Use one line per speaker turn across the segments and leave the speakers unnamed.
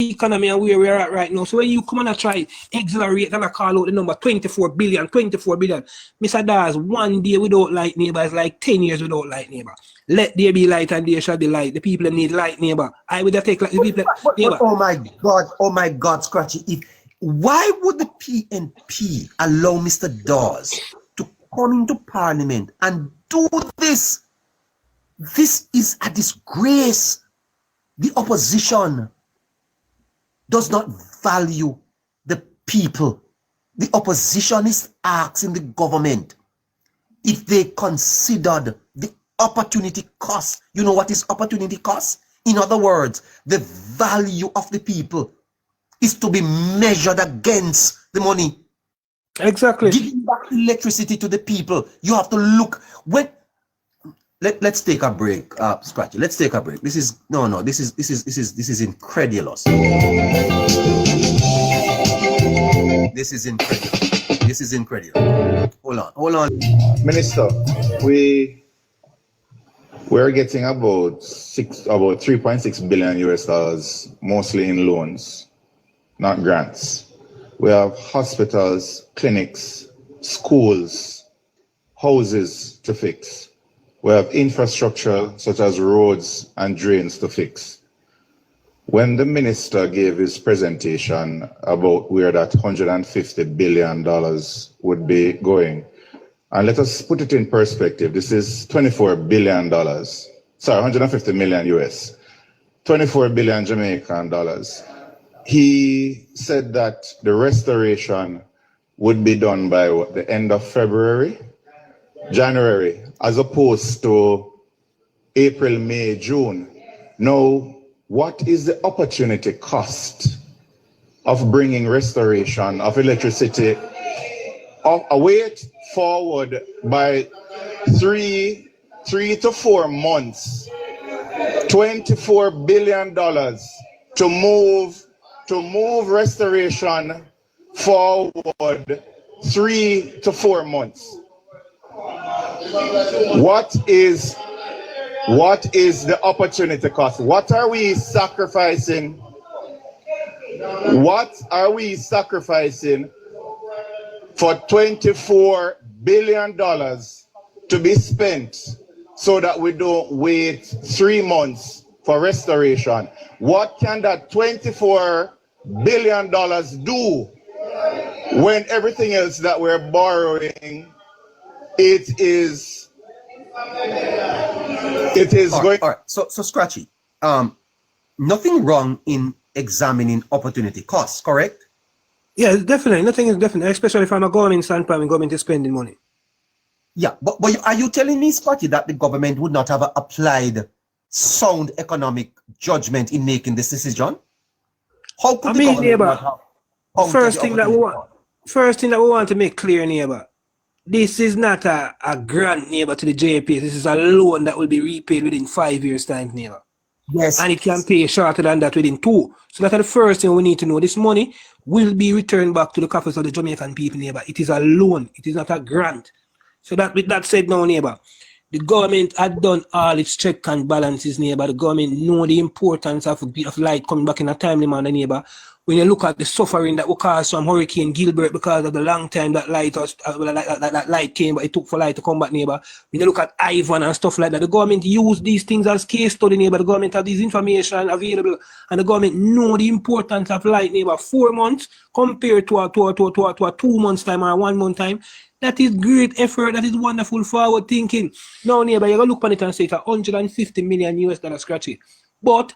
economy and where we're at right now. So when you come and try accelerate and I call out the number 24 billion, Mr. Dawes, one day without light, neighbor, is like 10 years without light, neighbor. Let there be light and there shall be light. The people need light, neighbor. I would take like the people, neighbor.
But, oh my God, Scratchy. Why would the PNP allow Mr. Dawes to come into Parliament and do this? This is a disgrace. The opposition does not value the people. The opposition is asking the government if they considered the opportunity cost. You know what is opportunity cost? In other words, the value of the people is to be measured against the money.
Exactly.
Giving back electricity to the people. You have to look when. Let's take a break, Scratchy. Let's take a break. This is incredulous. This is incredible. This is incredible. Hold on.
Minister, we're getting about 3.6 billion US dollars, mostly in loans, not grants. We have hospitals, clinics, schools, houses to fix. We have infrastructure such as roads and drains to fix. When the minister gave his presentation about where that $150 billion would be going, and let us put it in perspective, this is $24 billion. Sorry, 150 million US, 24 billion Jamaican dollars. He said that the restoration would be done by what, the end of January, as opposed to April, May, June. Now, what is the opportunity cost of bringing restoration of electricity await forward by three to 4 months? $24 billion to move restoration forward 3 to 4 months. What is the opportunity cost? What are we sacrificing? What are we sacrificing for $24 billion to be spent so that we don't wait 3 months for restoration? What can that $24 billion do when everything else that we're borrowing, it is going.
All right. So Scratchy, nothing wrong in examining opportunity costs, correct?
Yeah, definitely. Nothing is definitely, especially from a government standpoint, and government is spending money.
Yeah, but are you telling me, Scotty, that the government would not have applied sound economic judgment in making this decision? How could the government not have? First thing that
we want to make clear, neighbor, this is not a grant, neighbor, to the JPS. This is a loan that will be repaid within 5 years' time, neighbor.
Yes.
And it can pay shorter than that within 2. So that's the first thing we need to know. This money will be returned back to the coffers of the Jamaican people, neighbor. It is a loan. It is not a grant. So that with that said now, neighbor, the government had done all its check and balances, neighbor. The government know the importance of light coming back in a timely manner, neighbor. When you look at the suffering that was caused from Hurricane Gilbert because of the long time that light was, that light came, but it took for light to come back, neighbor. When you look at Ivan and stuff like that, the government used these things as case study, neighbor. The government have this information available, and the government know the importance of light, neighbor. 4 months compared to a 2 months time or a 1 month time. That is great effort. That is wonderful forward thinking. Now, neighbor, you're gonna look on it and say it's $150 million US scratchy. But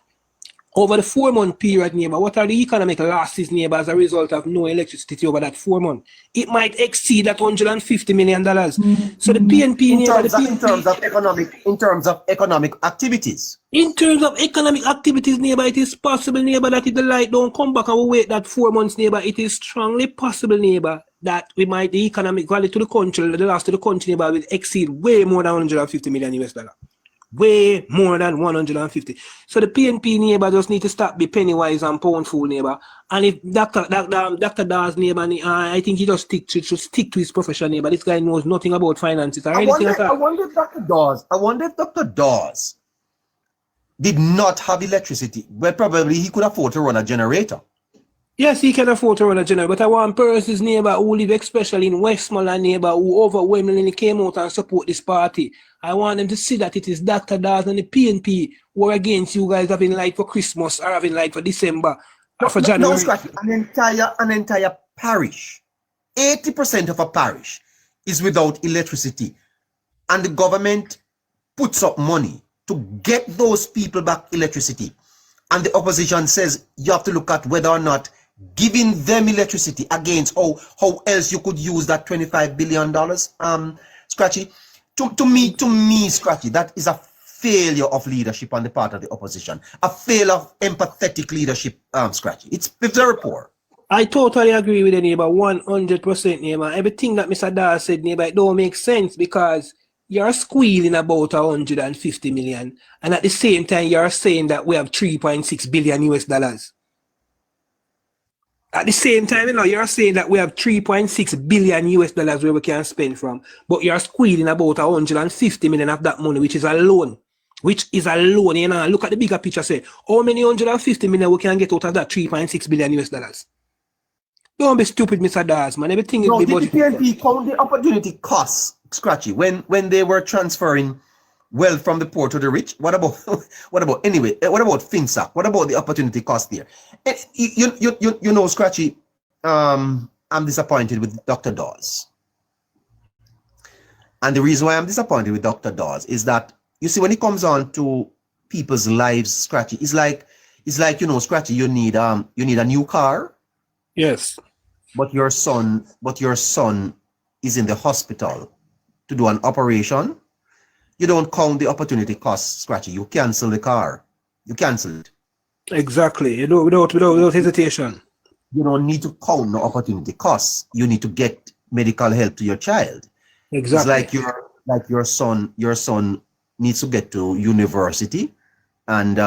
over the 4 month period, neighbor, what are the economic losses, neighbor, as a result of no electricity over that 4 months? It might exceed that $150 million. So the PNP,
in terms of economic activities.
In terms of economic activities, neighbor, it is possible, neighbor, that if the light don't come back and we wait that 4 months, neighbor, it is strongly possible, neighbor, that we might, the economic value to the country, the loss to the country, neighbor, will exceed way more than $150 million US. Way more than 150. So the PNP, neighbor, just need to stop be penny wise and pound fool, neighbor. And if Dr. Dawes, neighbor, I think he just stick to his profession, neighbor. This guy knows nothing about finances or anything like that.
I wonder if Dr. Dawes did not have electricity, well, probably he could afford to run a generator.
Yes, he can afford to run a generator, but I want persons neighbor who live especially in Westmoreland neighbor who overwhelmingly came out and support this party. I want them to see that it is Dr. Dawes and the PNP who are against you guys having light for Christmas or having light for December or for January.
No, Scratchy, an entire parish, 80% of a parish is without electricity. And the government puts up money to get those people back electricity. And the opposition says you have to look at whether or not giving them electricity against how else you could use that $25 billion, Scratchy. To me, Scratchy, that is a failure of leadership on the part of the opposition. A failure of empathetic leadership, Scratchy. It's very poor.
I totally agree with the neighbor, 100% neighbor. Everything that Mr. Dawes said, neighbor, it don't make sense because you're squealing about 150 million, and at the same time you're saying that we have 3.6 billion US dollars. At the same time, you know, you're saying that we have 3.6 billion US dollars where we can spend from, but you're squealing about 150 million of that money, which is a loan. You know, look at the bigger picture, say, how many 150 million we can get out of that 3.6 billion US dollars? Don't be stupid, Mr. Dawes, man. Everything is
no,
the
budget. The PNP count the opportunity costs, Scratchy, when they were transferring wealth from the poor to the rich. What about what about FinSac? What about the opportunity cost there? You know, Scratchy, I'm disappointed with Dr. Dawes. And the reason why I'm disappointed with Dr. Dawes is that, you see, when it comes on to people's lives, Scratchy, it's like, you know, Scratchy, you need a new car.
Yes.
But your son is in the hospital to do an operation. You don't count the opportunity costs, Scratchy. You cancel the car. You cancel it.
Exactly. You know, without hesitation.
You don't need to count the opportunity costs. You need to get medical help to your child.
Exactly.
It's like your son needs to get to university and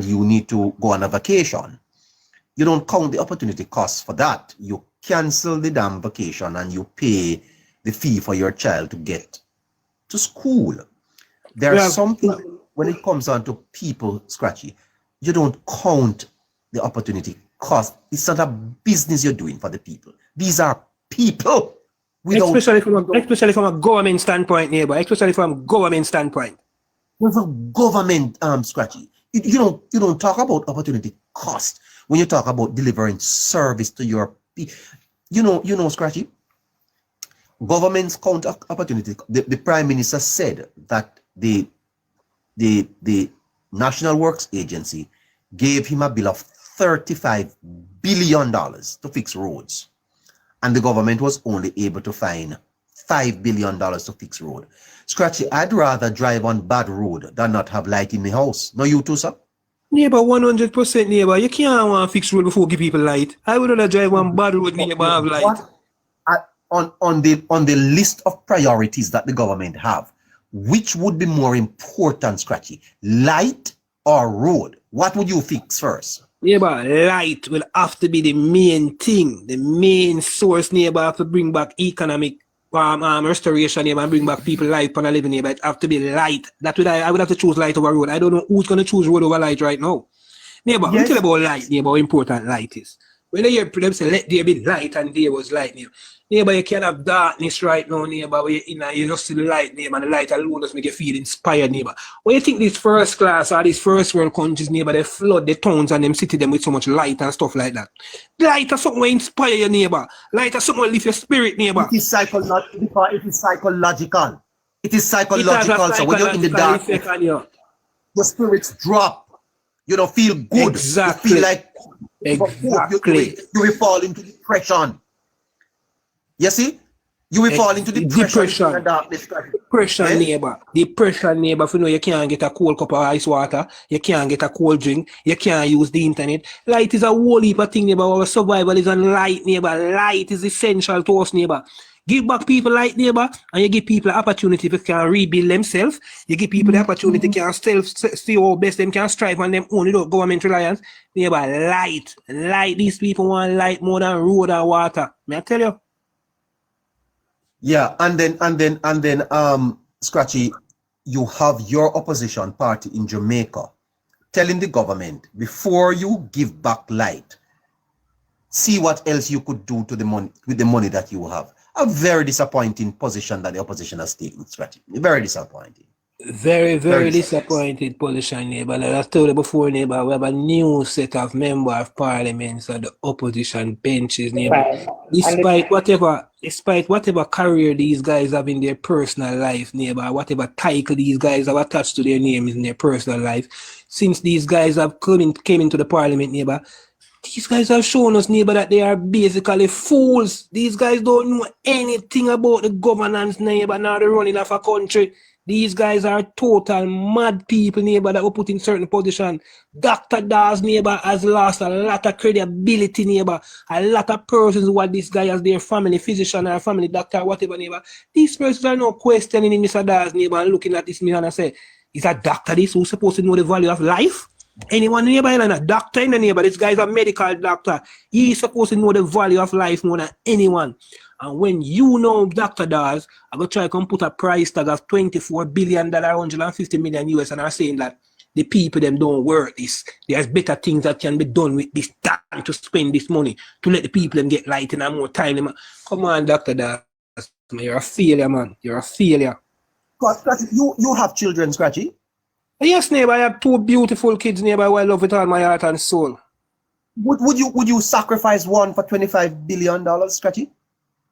you need to go on a vacation. You don't count the opportunity costs for that. You cancel the damn vacation and you pay the fee for your child to get to school. There are some people, when it comes on to people, Scratchy, you don't count the opportunity cost. It's not a business you're doing for the people. These are people.
Especially from a government standpoint, neighbor. Especially from a government standpoint.
With a government, Scratchy, you don't talk about opportunity cost when you talk about delivering service to your people. You know, Scratchy, governments count opportunity. The Prime Minister said that the National Works Agency gave him a bill of $35 billion to fix roads. And the government was only able to find $5 billion to fix road. Scratchy, I'd rather drive on bad road than not have light in my house. No, you too, sir?
Neighbor, 100% neighbor. You can't want to fix road before give people light. I would rather drive on bad road, neighbor, have light.
On the list of priorities that the government have, which would be more important, Scratchy? Light or road? What would you fix first?
Neighbor, light will have to be the main thing, the main source, neighbor, have to bring back economic restoration, neighbor, and bring back people life on a living, neighbor. It have to be light. I would have to choose light over road. I don't know who's going to choose road over light right now. Neighbor, yes. Tell about light, neighbor, how important light is. When they hear them say, let there be light, and there was light, neighbor. Neighbor, you can't have darkness right now, neighbor, where you just see the light, neighbor, and the light alone just make you feel inspired, neighbor. When you think these first class or these first world countries, neighbor, they flood the towns and them city them with so much light and stuff like that. Light is something that inspire your neighbor. Light is something that lift your spirit, neighbor.
It is psychological. It is psychological. So when you're in the dark, your spirits drop. You don't feel good.
Exactly.
You feel like you will fall into depression. You see? You will fall into depression.
Depression, neighbor. Depression, neighbor. If you know you can't get a cold cup of ice water, you can't get a cold drink, you can't use the internet. Light is a whole heap of thing, neighbor. Our survival is on light, neighbor. Light is essential to us, neighbor. Give back people light, neighbor, and you give people an opportunity to can rebuild themselves. You give people the opportunity to can see how best them can strive on them own without government reliance. Neighbor, light. Light. These people want light more than road and water. May I tell you?
Yeah, and then, Scratchy, you have your opposition party in Jamaica telling the government, before you give back light, see what else you could do to the money with the money that you have. A very disappointing position that the opposition has taken, Scratchy. Very disappointing.
Very disappointed position, neighbor. Like I told you before, neighbor, we have a new set of member of parliaments on the opposition benches, neighbor.
Right.
Despite whatever career these guys have in their personal life, neighbor, whatever title these guys have attached to their names in their personal life, since these guys have came into the parliament, neighbor, these guys have shown us, neighbor, that they are basically fools. These guys don't know anything about the governance, neighbor, now the running of a country. These guys are total mad people, neighbor, that were put in certain position. Dr. Dawes, neighbor, has lost a lot of credibility, neighbor. A lot of persons who had this guy as their family physician or family doctor, whatever, neighbor. These persons are not questioning Mr. Dawes, neighbor, and looking at this man and say, is a doctor this who's supposed to know the value of life? Anyone neighbor and a doctor in the neighbor, this guy's a medical doctor. He's supposed to know the value of life more than anyone. And when you know Dr. Dawes, I'm going to try to come put a price tag of $24 billion, 150 million US, and I'm saying that the people them don't work this. There's better things that can be done with this time to spend this money to let the people them get light and more time. Come on, Dr. Dawes, man, you're a failure, man. You're a failure.
Scratchy, you have children, Scratchy?
Yes, neighbor, I have two beautiful kids, neighbor, who I love with all my heart and soul.
Would you sacrifice one for $25 billion, Scratchy?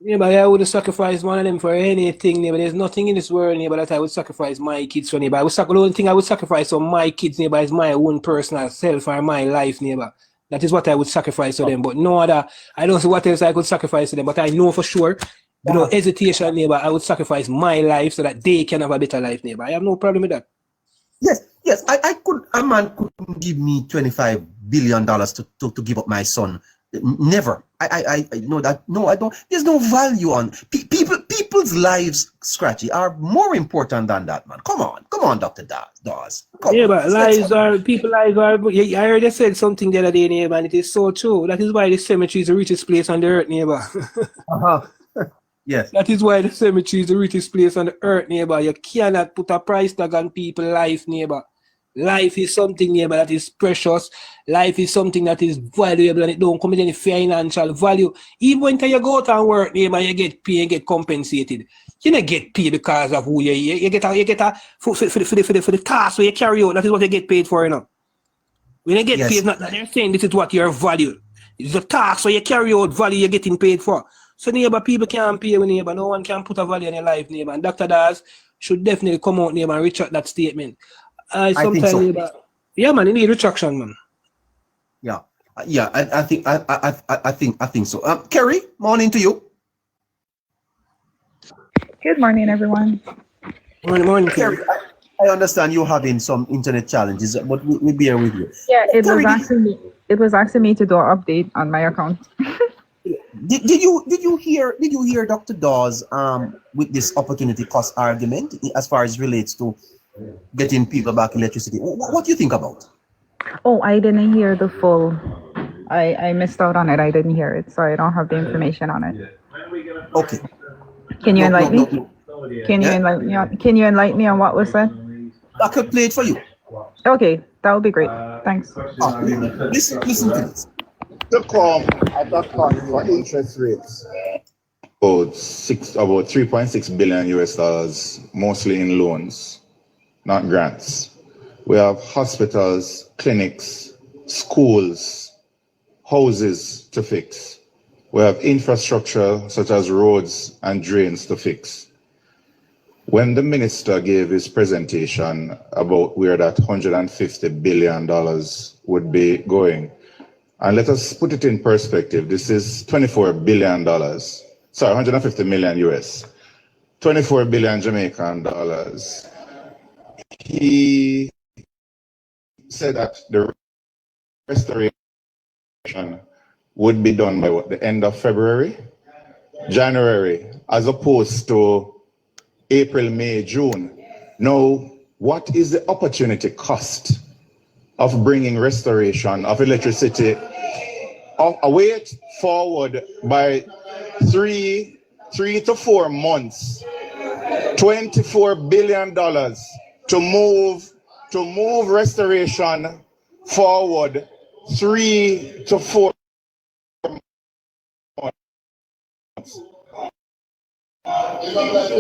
Yeah, but I would sacrifice one of them for anything, neighbor. There's nothing in this world, neighbor, that I would sacrifice my kids for, neighbor. The only thing I would sacrifice for my kids, neighbor, is my own personal self or my life, neighbor. That is what I would sacrifice to them. But no other, I don't see what else I could sacrifice to them. But I know for sure, without hesitation, neighbor, I would sacrifice my life so that they can have a better life, neighbor. I have no problem with that.
Yes. A man couldn't give me $25 billion to give up my son. Never. I know that. No, I don't. There's no value on people's lives, Scratchy, are more important than that, man. Come on, Dr. Dawes.
Yeah, but people's lives are. I already said something the other day, neighbor, and it is so true. That is why the cemetery is the richest place on the earth, neighbor.
Yes.
That is why the cemetery is the richest place on the earth, neighbor. You cannot put a price tag on people's life, neighbor. Life is something, neighbor, that is precious. Life is something that is valuable and it don't come with any financial value. Even when you go out and work, neighbor, you get paid and get compensated. You don't get paid because of who you are. You get a for the task where you carry out. That is what you get paid for, you know. When you get paid, not that they're saying this is what you're valued. It's the task where you carry out value you're getting paid for. So, neighbor, people can't pay with neighbor. No one can put a value in your life, neighbor. And Dr. Dawes should definitely come out, neighbor, and retract that statement.
I think so.
Neighbor, yeah, man, you need retraction, man.
Yeah. I think so. Kerry, morning to you.
Good morning, everyone.
Morning,
Kerry. I understand you're having some internet challenges, but we'll bear with you.
Yeah, it was asking me to do an update on my account.
Did you hear Dr. Dawes with this opportunity cost argument as far as relates to getting people back electricity? What do you think about?
Oh, I didn't hear the full. I missed out on it. I didn't hear it, so I don't have the information on it.
Okay.
Can you enlighten me? Can you enlighten me on what was said?
I could play it for you.
Okay, that would be great. Thanks.
Listen to this.
To come at a cost for interest rates about 3.6 billion US dollars, mostly in loans, not grants. We have hospitals, clinics, schools, houses to fix. We have infrastructure such as roads and drains to fix. When the minister gave his presentation about where that $150 billion would be going, and let us put it in perspective, this is $24 billion. Sorry, 150 million US. 24 billion Jamaican dollars. He said that the restoration would be done by the end of February, January, as opposed to April, May, June. Now, what is the opportunity cost of bringing restoration of electricity await forward by 3 to 4 months? $24 billion to move restoration forward 3 to 4 months.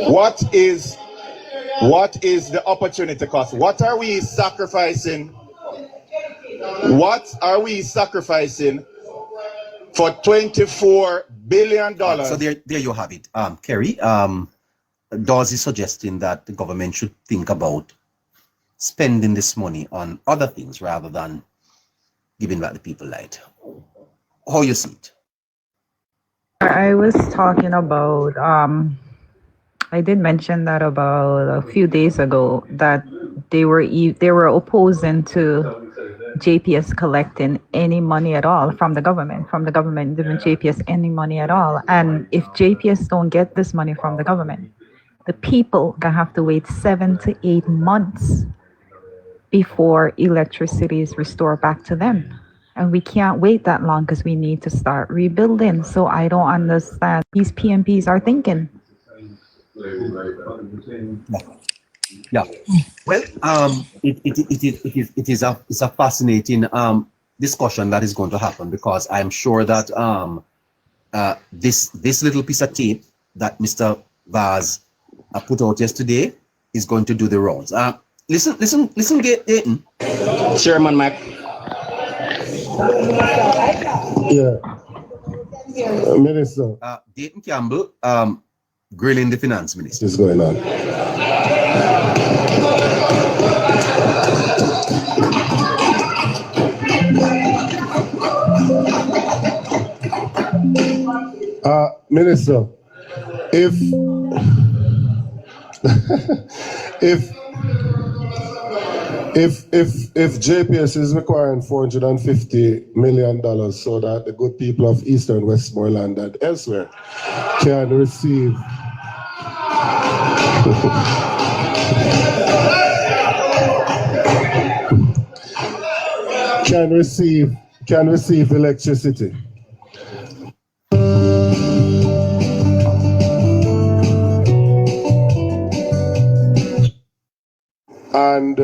What is the opportunity cost? What are we sacrificing? What are we sacrificing for $24 billion?
So there you have it. Kerry, Dawes is suggesting that the government should think about spending this money on other things rather than giving back the people light. How you see it?
I was talking about, I did mention that about a few days ago that they were opposing to JPS collecting any money at all from the government giving JPS any money at all. And if JPS don't get this money from the government, the people gonna have to wait 7 to 8 months before electricity is restored back to them. And we can't wait that long because we need to start rebuilding. So I don't understand these PNPs are thinking.
Yeah. Well, it is a fascinating discussion that is going to happen, because I'm sure that this little piece of tape that Mr. Vaz put out yesterday is going to do the rounds. Listen, Dayton.
Chairman Mac.
Yeah. Minister.
Dayton Campbell grilling the finance minister.
What's going on? Minister, if JPS is requiring $450 million so that the good people of Eastern Westmoreland and elsewhere can receive can receive electricity. And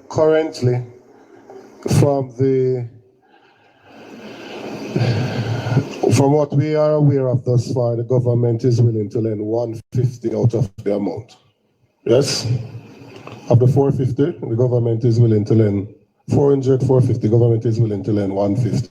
currently, from what we are aware of thus far, the government is willing to lend 150 out of the amount. Yes? Of the 450, the government is willing to lend 400, 450, the government is willing to lend 150.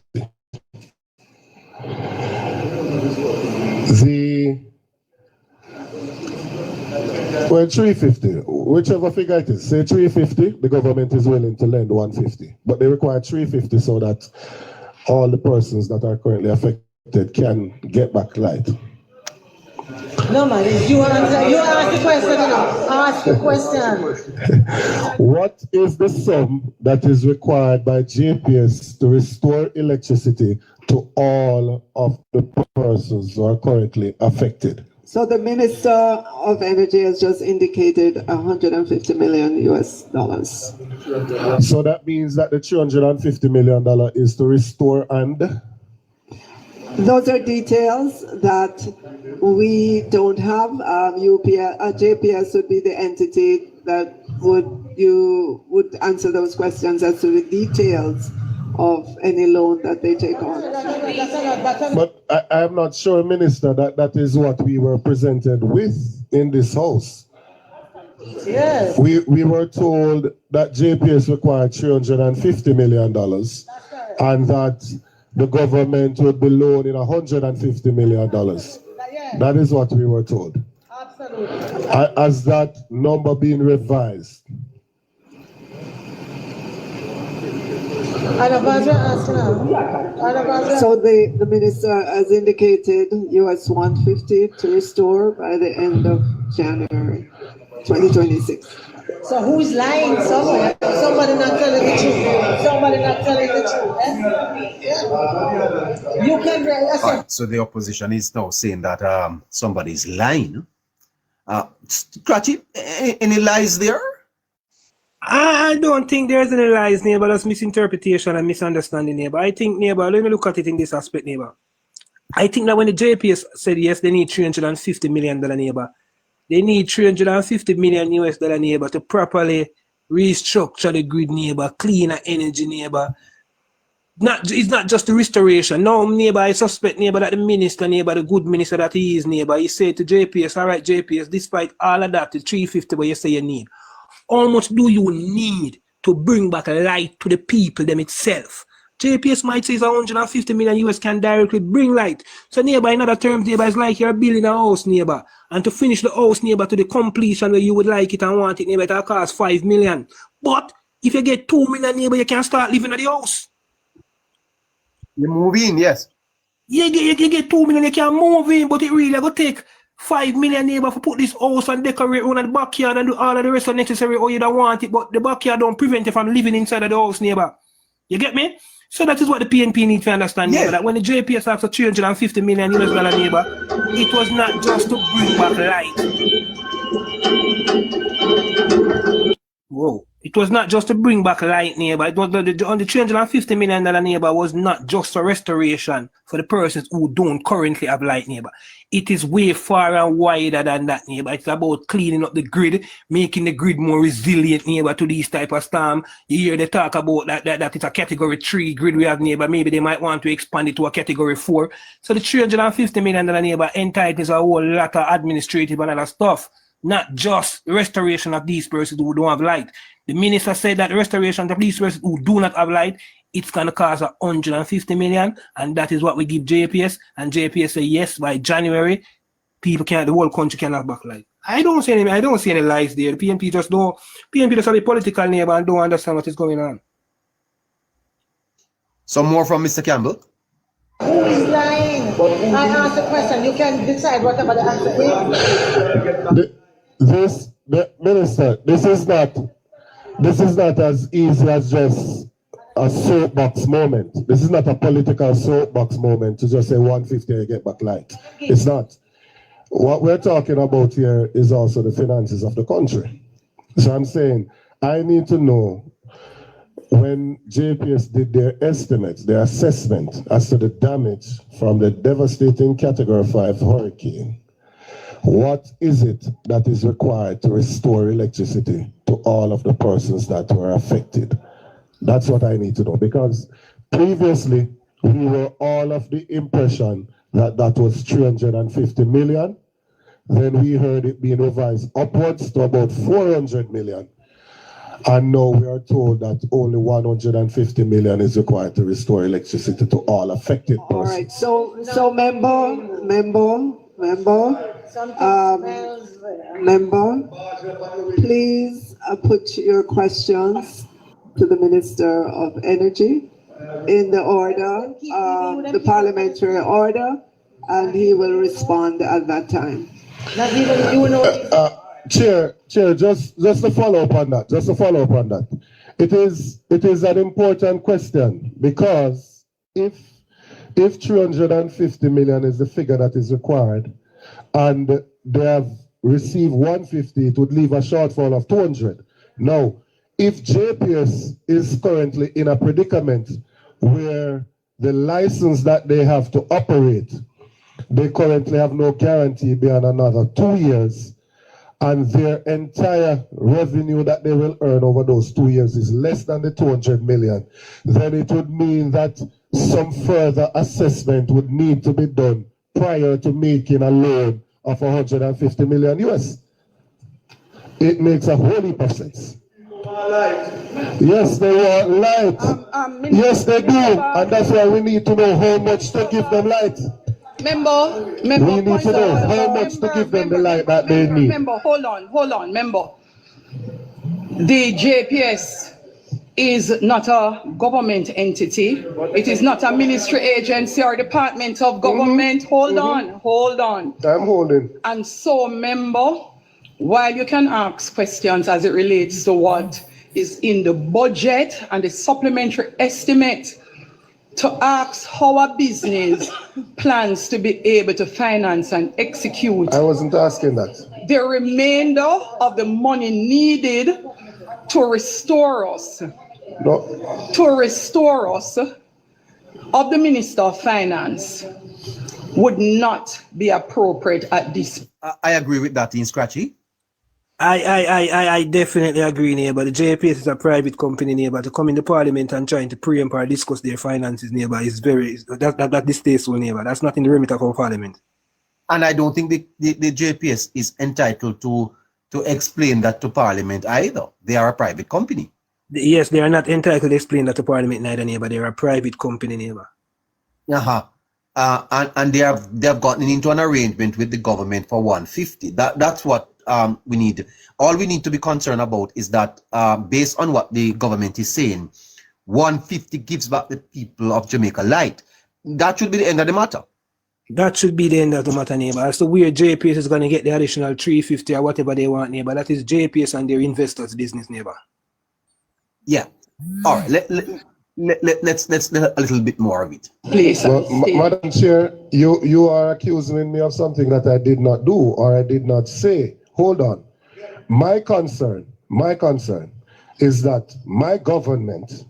Well, 350, whichever figure it is. Say 350, the government is willing to lend 150. But they require 350 so that all the persons that are currently affected can get back light.
No, man, you ask the question, ask the question.
What is the sum that is required by JPS to restore electricity to all of the persons who are currently affected?
So the Minister of Energy has just indicated $150 million US.
So that means that the $350 million is to restore and?
Those are details that we don't have. JPS would be the entity that would answer those questions as to the details of any loan that they take on.
But I am not sure, Minister, that is what we were presented with in this house.
Yes.
We were told that JPS required $350 million and that the government would be loaning $150 million. That is what we were told.
Absolutely.
Has that number been revised?
So the Minister has indicated US 150 to restore by the end of January 2026.
So who's lying somewhere? Somebody not telling the truth. Somebody not telling the truth. Yeah. You can.
So the opposition is now saying that somebody is lying. Scratchy, any lies there?
I don't think there's any lies, neighbor. That's misinterpretation and misunderstanding, neighbor. I think, neighbor, let me look at it in this aspect, neighbor. I think that when the JPS said yes, they need $350 million, neighbor. They need $350 million US, neighbor, to properly restructure the grid, neighbor, cleaner energy, neighbor. It's not just the restoration. No, neighbor, I suspect, neighbor, that the minister, neighbor, the good minister that he is, neighbor, he said to JPS, all right, JPS, despite all of that, the 350 what you say you need, how much do you need to bring back light to the people them itself? JPS might say it's 150 million US can directly bring light. So neighbor, in other terms, neighbor, it's like you're building a house, neighbor. And to finish the house, neighbor, to the completion where you would like it and want it, neighbor, it'll cost 5 million. But if you get 2 million, neighbor, you can start living at the house.
You move in, yes.
You get 2 million, you can move in, but it really going to take 5 million, neighbor, for put this house and decorate around the backyard and do all of the rest of necessary or you don't want it, but the backyard don't prevent you from living inside of the house, neighbor. You get me? So that is what the PNP needs to understand, neighbor, that when the JPS asked for 350 million US dollar, neighbor, it was not just to bring back light. Whoa. It was not just to bring back light, neighbor. It was the $350 million, neighbor, was not just a restoration for the persons who don't currently have light, neighbor. It is way far and wider than that, neighbor. It's about cleaning up the grid, making the grid more resilient, neighbor, to these type of storm. You hear they talk about that it's a category 3 grid we have, neighbor. Maybe they might want to expand it to a category 4. So the $350 million, neighbor, entitles a whole lot of administrative and other stuff. Not just the restoration of these persons who don't have light. The minister said that the restoration of these persons who do not have light, it's going to cost 150 million, and that is what we give JPS. And JPS say yes, by January, the whole country can have back light. I don't see any lies there. The PNP just have a political neighbor and don't understand what is going on.
Some more from Mr. Campbell.
Who is lying? I asked a question. You can decide whatever the answer is.
Minister, this is not as easy as just a soapbox moment. This is not a political soapbox moment to just say 150 and get back light. It's not. What we're talking about here is also the finances of the country. So I'm saying I need to know when JPS did their estimates, their assessment as to the damage from the devastating Category 5 hurricane. What is it that is required to restore electricity to all of the persons that were affected? That's what I need to know, because previously we were all of the impression that that was 350 million. Then we heard it being revised upwards to about 400 million. And now we are told that only 150 million is required to restore electricity to all affected persons.
All right, so member, please put your questions to the Minister of Energy in the order, the parliamentary order, and he will respond at that time.
Not even you know.
Chair, just to follow up on that. It is an important question, because if 350 million is the figure that is required, and they have received 150, it would leave a shortfall of 200. Now, if JPS is currently in a predicament where the license that they have to operate, they currently have no guarantee beyond another 2 years, and their entire revenue that they will earn over those 2 years is less than the 200 million, then it would mean that some further assessment would need to be done prior to making a loan of 150 million US. It makes a whole heap of sense. Yes, they want light. Yes, they do. And that's why we need to know how much to give them light.
Member,
we need to know how much to give them the light that they need.
Member, hold on, member. The JPS is not a government entity. It is not a ministry agency or department of government. Hold on.
I'm holding.
And so, member, while you can ask questions as it relates to what is in the budget and the supplementary estimate, to ask how a business plans to be able to finance and execute.
I wasn't asking that.
The remainder of the money needed to restore us.
No.
To restore us of the Minister of Finance would not be appropriate at this.
I agree with that, in Scratchy.
I definitely agree, neighbor. The JPS is a private company, neighbor. To come in the parliament and trying to preempt or discuss their finances, neighbor, is very that distasteful, neighbor. That's not in the remit of our parliament.
And I don't think the JPS is entitled to explain that to Parliament either. They are a private company.
Yes, they are not entitled to explain that to Parliament neither, neighbor. They are a private company, neighbor.
Uh-huh. And they have gotten into an arrangement with the government for 150. That's what we need. All we need to be concerned about is that based on what the government is saying, 150 gives back the people of Jamaica light. That should be the end of the matter.
That should be the end of the matter, neighbor. As to where JPS is going to get the additional 350 or whatever they want, neighbor, that is JPS and their investors' business, neighbor.
Yeah. All right. Let's a little bit more of it.
Please.
Well, Madam Chair, you are accusing me of something that I did not do or I did not say. Hold on. My concern is that my government,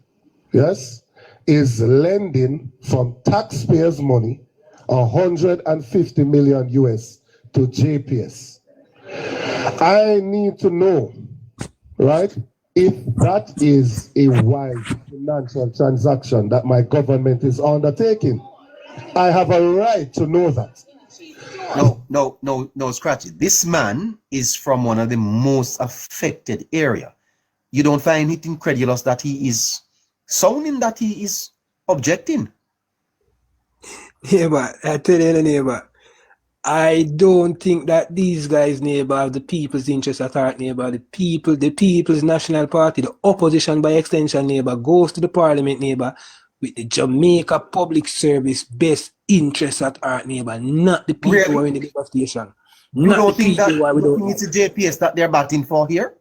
yes, is lending from taxpayers' money 150 million US to JPS. I need to know, right, if that is a wise financial transaction that my government is undertaking. I have a right to know that.
No, Scratchy. This man is from one of the most affected area. You don't find it incredulous that he is sounding that he is objecting?
Neighbor, I tell you, neighbor, I don't think that these guys, neighbor, have the people's interest at heart, neighbor. The People's National Party, the opposition by extension, neighbor, goes to the parliament, neighbor, with the Jamaica Public Service best interest at heart, neighbor, not the people who are in the devastation.
You don't think that it's a JPS that they're batting for here?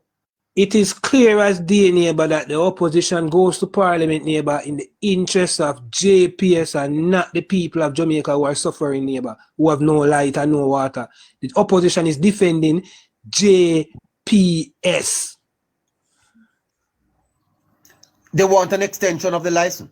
It is clear as day, neighbor, that the opposition goes to parliament, neighbor, in the interest of JPS and not the people of Jamaica who are suffering, neighbor, who have no light and no water. The opposition is defending JPS.
They want an extension of the license.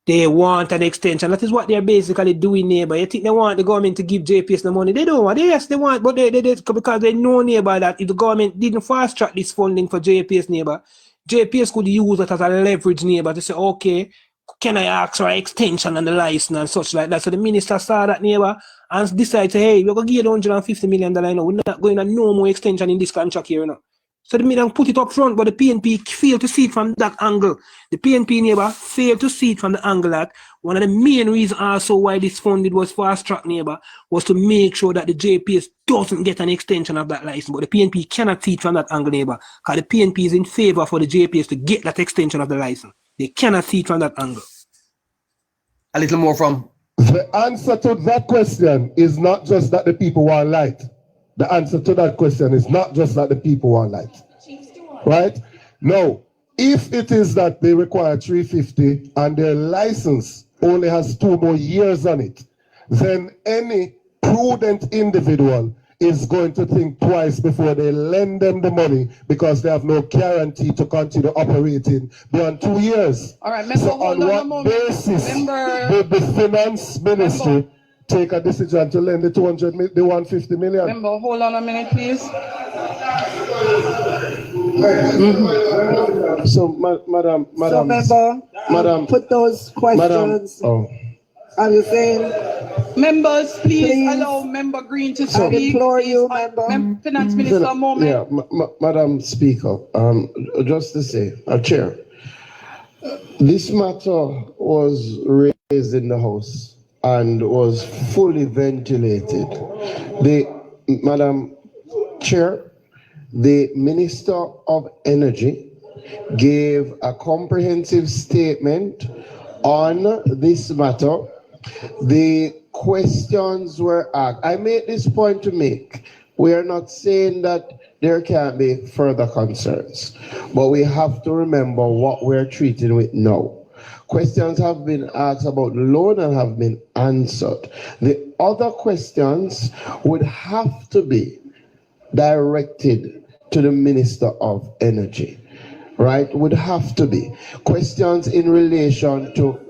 They want an extension. That is what they're basically doing, neighbor. You think they want the government to give JPS the money? They don't want. Yes, they want, but they because they know, neighbor, that if the government didn't fast track this funding for JPS, neighbor, JPS could use it as a leverage, neighbor, to say, okay, can I ask for an extension on the license and such like that? So the minister saw that, neighbor, and decided, hey, we're going to give you $150 million now. We're not going to no more extension in this contract here, you know. So the minister put it up front, but the PNP failed to see it from that angle. The PNP, neighbor, failed to see it from the angle that one of the main reasons also why this funding was fast-track, neighbor, was to make sure that the JPS doesn't get an extension of that license. But the PNP cannot see it from that angle, neighbor, because the PNP is in favor for the JPS to get that extension of the license. They cannot see it from that angle.
A little more from...
The answer to that question is not just that the people want light. The answer to that question is not just that the people want light. Right? No. If it is that they require 350 and their license only has 2 more years on it, then any prudent individual is going to think twice before they lend them the money because they have no guarantee to continue operating beyond 2 years.
All right, member,
so on what basis would the finance ministry take a decision to lend the 150 million?
Member, hold on a minute, please.
So, madam,
put those questions. Are you saying?
Members, please allow Member Green to speak.
I implore you, member.
Finance Minister, a moment.
Yeah, Madam Speaker, just to say, Chair, this matter was raised in the House and was fully ventilated. Madam Chair, the Minister of Energy gave a comprehensive statement on this matter. The questions were asked. I made this point to make. We are not saying that there can't be further concerns, but we have to remember what we're treating with now. Questions have been asked about the loan and have been answered. The other questions would have to be directed to the Minister of Energy, right? Would have to be. Questions in relation to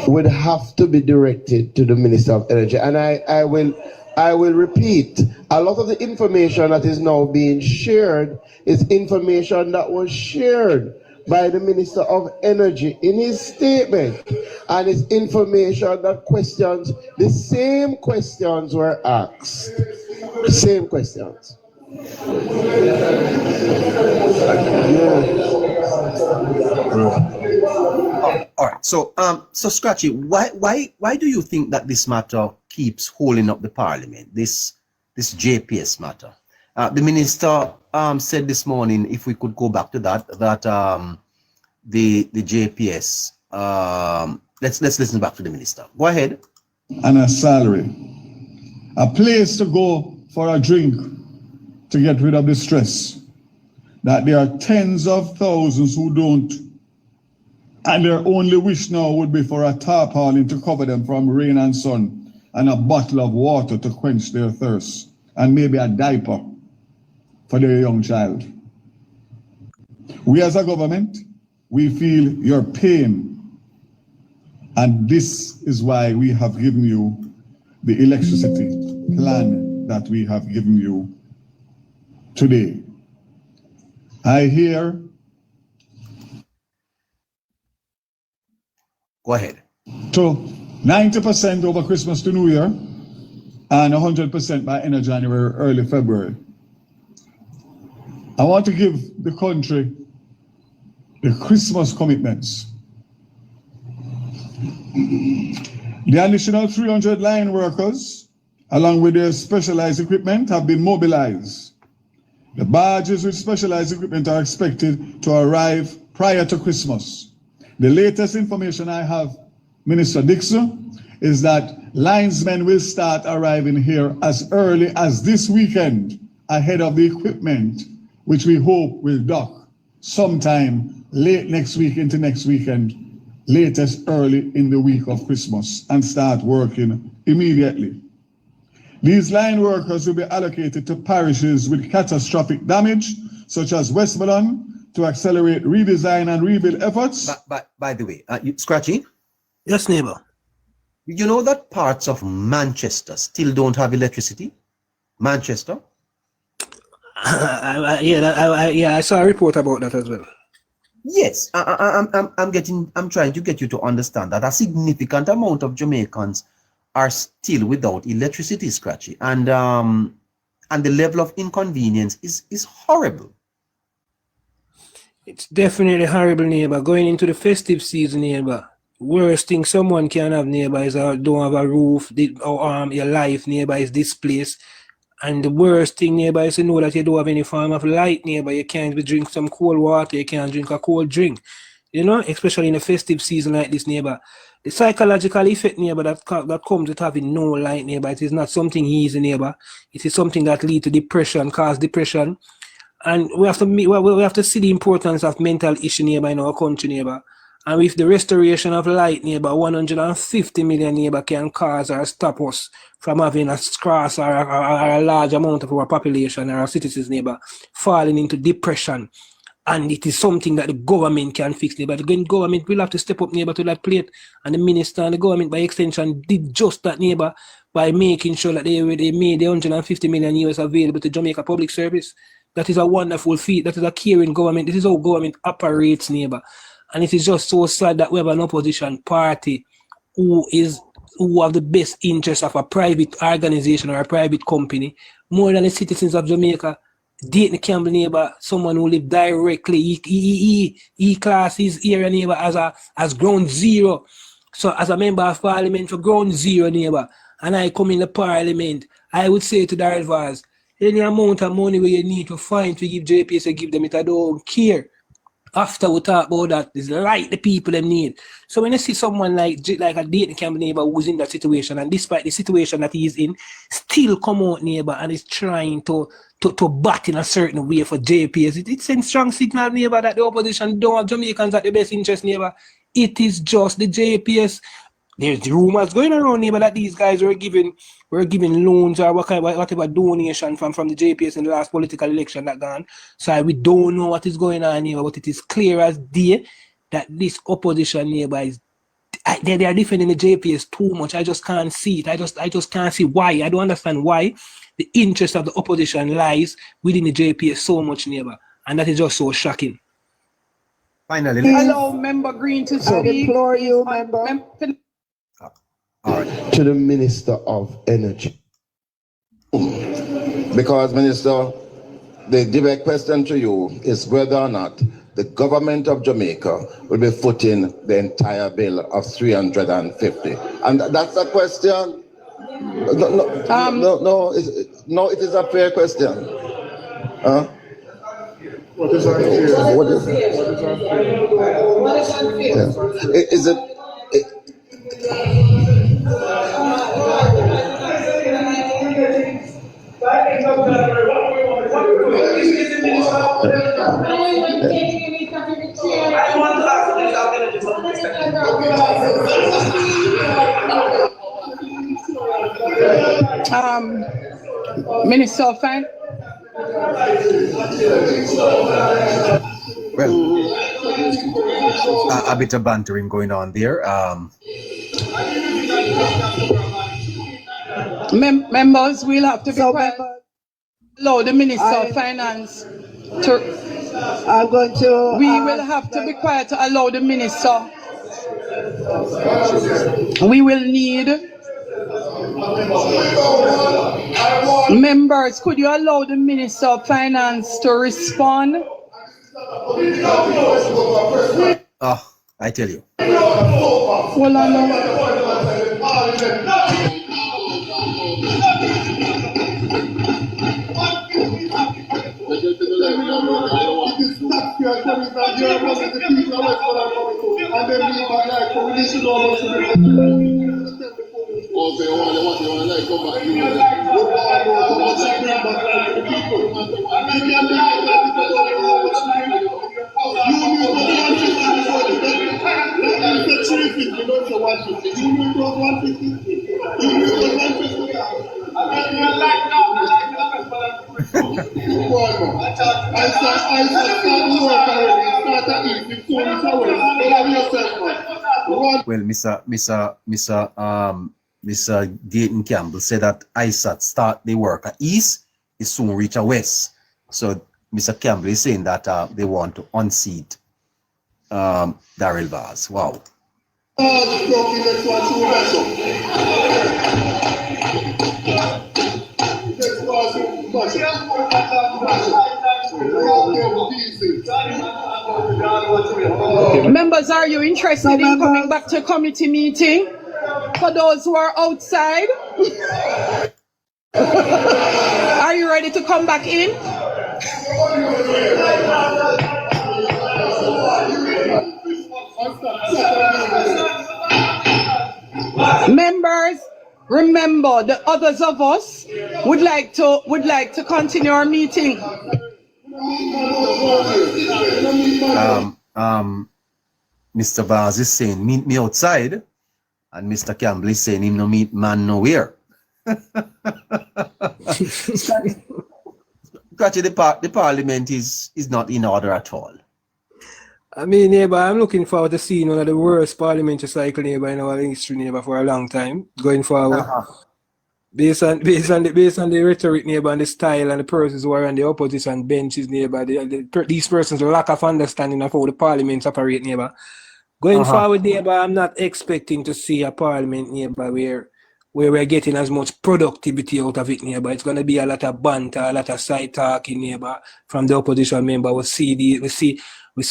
would have to be directed to the Minister of Energy. And I will I will repeat, a lot of the information that is now being shared is information that was shared by the Minister of Energy in his statement, and it's information that questions, the same questions were asked. Same questions.
All right. So so Scratchy, why do you think that this matter keeps holding up the parliament? This JPS matter. The minister said this morning, if we could go back to that the JPS. Let's listen back to the minister. Go ahead.
And a salary, a place to go for a drink to get rid of the stress. That there are tens of thousands who don't, and their only wish now would be for a tarpaulin to cover them from rain and sun, and a bottle of water to quench their thirst, and maybe a diaper for their young child. We as a government, we feel your pain, and this is why we have given you the electricity plan that we have given you today. I hear.
Go ahead.
To 90% over Christmas to New Year, and 100% by end of January, early February. I want to give the country the Christmas commitments. The additional 300 line workers, along with their specialized equipment, have been mobilized. The barges with specialized equipment are expected to arrive prior to Christmas. The latest information I have, Minister Dixon, is that linesmen will start arriving here as early as this weekend, ahead of the equipment, which we hope will dock sometime late next week into next weekend, latest early in the week of Christmas, and start working immediately. These line workers will be allocated to parishes with catastrophic damage, such as Westmoreland, to accelerate redesign and rebuild efforts.
By the way, Scratchy?
Yes, neighbor.
You know that parts of Manchester still don't have electricity? Manchester?
I saw a report about that as well.
Yes, I'm trying to get you to understand that a significant amount of Jamaicans are still without electricity, Scratchy, and the level of inconvenience is horrible.
It's definitely horrible, neighbor. Going into the festive season, neighbor, worst thing someone can have, neighbor, is don't have a roof, or your life, neighbor, is displaced. And the worst thing, neighbor, is to know that you don't have any form of light, neighbor. You can't drink some cold water, you can't drink a cold drink. You know, especially in a festive season like this, neighbor. The psychological effect, neighbor, that comes with having no light, neighbor, it is not something easy, neighbor. It is something that leads to depression, cause depression. And we have to see the importance of mental issue, neighbor, in our country, neighbor. And with the restoration of light, neighbor, 150 million, neighbor, can cause or stop us from having a scarce or a large amount of our population or our citizens, neighbor, falling into depression. And it is something that the government can fix, neighbor. The government will have to step up, neighbor, to that plate. And the minister and the government, by extension, did just that, neighbor, by making sure that they made the 150 million US available to Jamaica Public Service. That is a wonderful feat. That is a caring government. This is how government operates, neighbor. And it is just so sad that we have an opposition party who have the best interest of a private organization or a private company more than the citizens of Jamaica. Dayton Campbell, neighbor, someone who live directly, he class his area, neighbor, as ground zero. So as a member of parliament for ground zero, neighbor, and I come in the parliament, I would say to the advisors, any amount of money where you need to find to give JPS, I give them it, I don't care. After we talk about that, it's like the people them need. So when you see someone like a Dayton Campbell, neighbor, who's in that situation, and despite the situation that he's in, still come out, neighbor, and is trying to bat in a certain way for JPS, it sends strong signal, neighbor, that the opposition don't have Jamaicans at the best interest, neighbor. It is just the JPS. There's rumors going around, neighbor, that these guys were giving loans or whatever donation from the JPS in the last political election that gone. So we don't know what is going on, neighbor, but it is clear as day that this opposition, neighbor, is they are defending the JPS too much. I just can't see it. I just can't see why. I don't understand why the interest of the opposition lies within the JPS so much, neighbor. And that is just so shocking.
Finally,
Allow Member Green to speak.
I implore you, member.
all right.
To the Minister of Energy. Because, Minister, the direct question to you is whether or not the government of Jamaica will be footing the entire bill of 350. And that's a question. No, it is a fair question. Huh?
What is unfair?
What is it?
What is unfair?
Yeah. Is it?
Minister of Finance.
Well, a bit of bantering going on there.
Members, we'll have to be quiet. Allow the Minister of Finance to.
I'm going to.
We will have to be quiet to allow the Minister. We will need. Members, could you allow the Minister of Finance to respond?
Oh, I tell you.
Well, I know.
Well, Mr. Dayton Campbell said that ISAT start the work at east, it soon reach a west. So Mr. Campbell is saying that they want to unseat Darrell Vaz. Wow.
Members, are you interested in coming back to committee meeting? For those who are outside, are you ready to come back in? Members, remember the others of us would like to continue our meeting.
Mr. Vaz is saying, meet me outside, and Mr. Campbell is saying, him no meet man nowhere. The parliament is not in order at all.
I mean, neighbor, I'm looking forward to seeing one of the worst parliamentary cycle, neighbor, in our history, neighbor, for a long time, going forward. Based on the rhetoric, neighbor, and the style and the persons who are on the opposition benches, neighbor, these persons lack of understanding of how the parliaments operate, neighbor. Going forward, neighbor, I'm not expecting to see a parliament, neighbor, where we're getting as much productivity out of it, neighbor. It's going to be a lot of banter, a lot of side talking, neighbor, from the opposition member. We see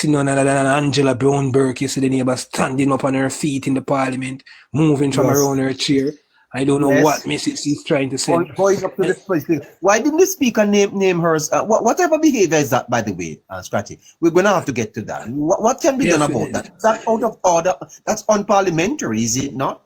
none other than Angela Brownberg, you see the neighbor standing up on her feet in the parliament, moving from around her chair. I don't know what message she's trying to send.
Going up to the speaker. Why didn't the speaker name hers? What type of behavior is that, by the way, Scratchy? We're going to have to get to that. What can be done about that? Is that out of order? That's unparliamentary, is it not?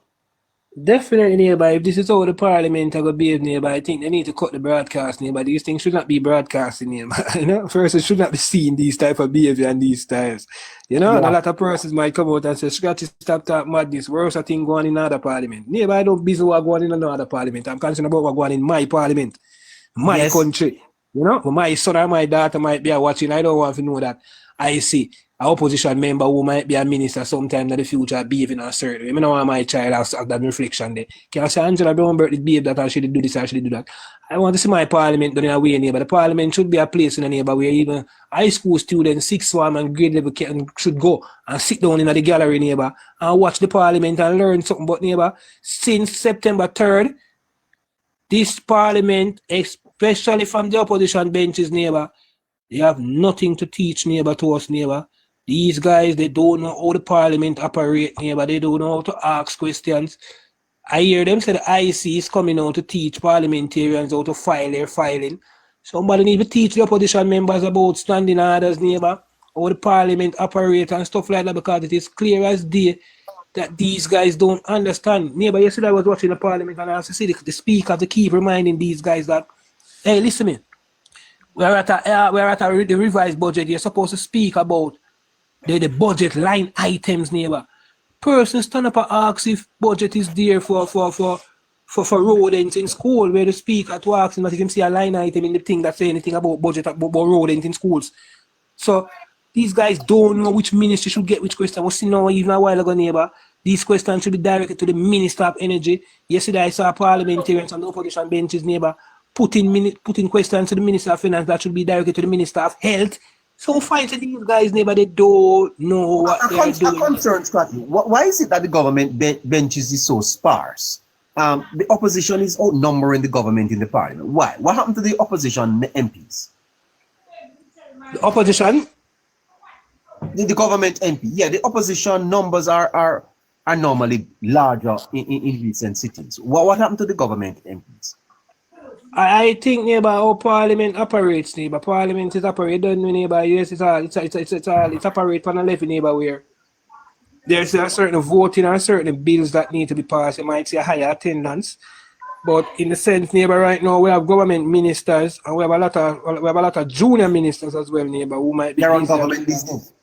Definitely, neighbor. If this is how the parliament are going to behave, neighbor, I think they need to cut the broadcast, neighbor. These things should not be broadcasting, neighbor. You know, first, it should not be seeing these type of behavior and these styles. You know, and a lot of persons might come out and say, Scratchy, stop talking madness. Worse thing going in another parliament. Neighbor, I don't busy what going in another parliament. I'm concerned about what going in my parliament, my country. You know, my son or my daughter might be watching. I don't want to know that. I see an opposition member who might be a minister sometime in the future behaving a certain way. I don't want my child have that reflection there. Can I say Angela Brown Bird behave that or she did do this or she did do that? I want to see my parliament done in a way, neighbor. The parliament should be a place in a neighbor where even high school students, sixth form and grade level should go and sit down in the gallery, neighbor, and watch the parliament and learn something. But neighbor, since September 3rd, this parliament, especially from the opposition benches, neighbor, they have nothing to teach, neighbor, to us, neighbor. These guys, they don't know how the parliament operate, neighbor. They don't know how to ask questions. I hear them say the IC is coming out to teach parliamentarians how to file their filing. Somebody need to teach the opposition members about standing orders, neighbor, how the parliament operate and stuff like that, because it is clear as day that these guys don't understand. Neighbor, yesterday I was watching the parliament and I also see the speaker to keep reminding these guys that, hey, listen me, we're at the revised budget. You're supposed to speak about the budget line items, neighbor. Person stand up and ask if budget is there for road ends in school, where the speaker to ask him that he can see a line item in the thing that say anything about budget about road ends in schools. So these guys don't know which ministry should get which question. We see now even a while ago, neighbor. These questions should be directed to the Minister of Energy. Yesterday I saw parliamentarians on the opposition benches, neighbor, putting questions to the Minister of Finance that should be directed to the Minister of Health. So fine to these guys, neighbor, they don't know what they're doing.
I'm concerned, Scotty. Why is it that the government benches is so sparse? The opposition is outnumbering the government in the parliament. Why? What happened to the opposition MPs?
The opposition?
The government MP. Yeah, the opposition numbers are normally larger in recent sittings. What happened to the government MPs?
I think, neighbor, how parliament operates, neighbor. Parliament is operated, neighbor. Yes, it's operate on a level, neighbor, where there's a certain voting and certain bills that need to be passed. You might see a higher attendance. But in the sense, neighbor, right now we have government ministers and we have a lot of junior ministers as well, neighbor, who might be
on government business.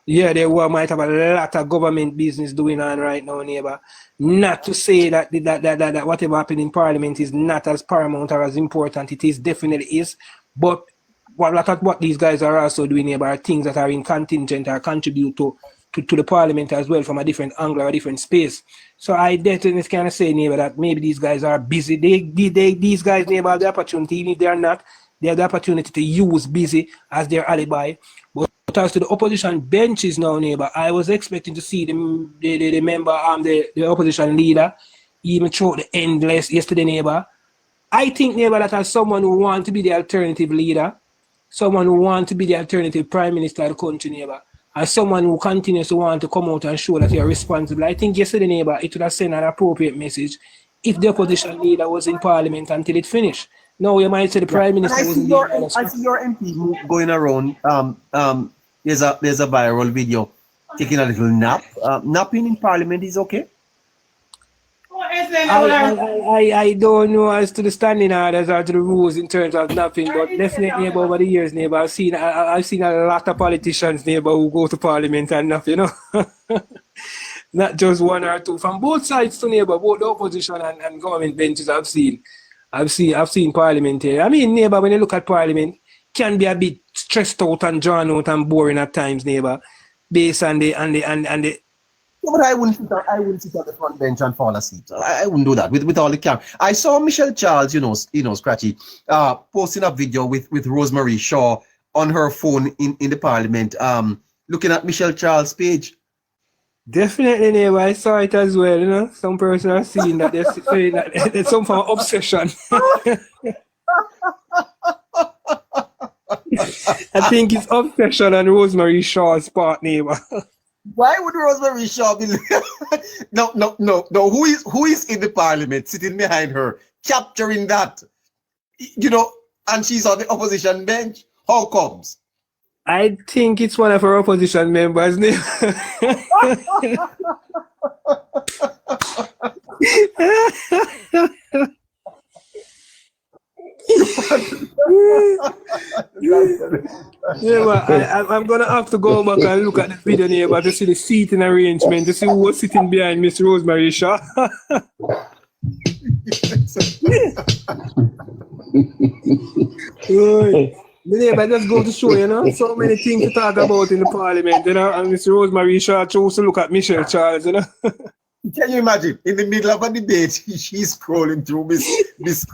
Yeah, they might have a lot of government business going on right now, neighbor. Not to say that whatever happened in parliament is not as paramount or as important. It is, definitely is. But a lot of what these guys are also doing, neighbor, are things that are in contingent or contribute to the parliament as well from a different angle or a different space. So I definitely kind of say, neighbor, that maybe these guys are busy. These guys, neighbor, have the opportunity, even if they are not, they have the opportunity to use busy as their alibi. But as to the opposition benches now, neighbor, I was expecting to see the member, the opposition leader, even throughout the endless yesterday, neighbor. I think, neighbor, that as someone who wants to be the alternative leader, someone who wants to be the alternative prime minister of the country, neighbor, as someone who continues to want to come out and show that you're responsible, I think yesterday, neighbor, it would have sent an appropriate message if the opposition leader was in parliament until it finished. No, you might say the prime minister was in the
I see your MP going around. There's a viral video taking a little nap. Napping in parliament is okay?
I don't know as to the standing orders or to the rules in terms of napping, but definitely over the years, neighbor, I've seen a lot of politicians, neighbor, who go to parliament and nap, you know. Not just one or two. From both sides to neighbor, both the opposition and government benches I've seen parliamentary. I mean, neighbor, when you look at parliament, can be a bit stressed out and drawn out and boring at times, neighbor, based on the.
Yeah, but I wouldn't sit on the front bench and fall asleep. I wouldn't do that with all the camera. I saw Michelle Charles, you know, Scratchy, posting a video with Rosemary Shaw on her phone in the parliament, looking at Michelle Charles' page.
Definitely, neighbor, I saw it as well, you know. Some person are seeing that they're saying that it's some form of obsession. I think it's obsession on Rosemary Shaw's part, neighbor.
Why would Rosemary Shaw be no, who is in the parliament sitting behind her capturing that, you know, and she's on the opposition bench? How comes?
I think it's one of her opposition members, neighbor. Yeah, I'm gonna have to go back and look at the video, neighbor, to see the seating arrangement, to see who was sitting behind Miss Rosemary Shaw. Neighbor, just go to show, you know, so many things to talk about in the parliament, you know, and Mr. Rosemary Shaw chose to look at Michelle Charles, you know.
Can you imagine? In the middle of a debate, she's scrolling through Miss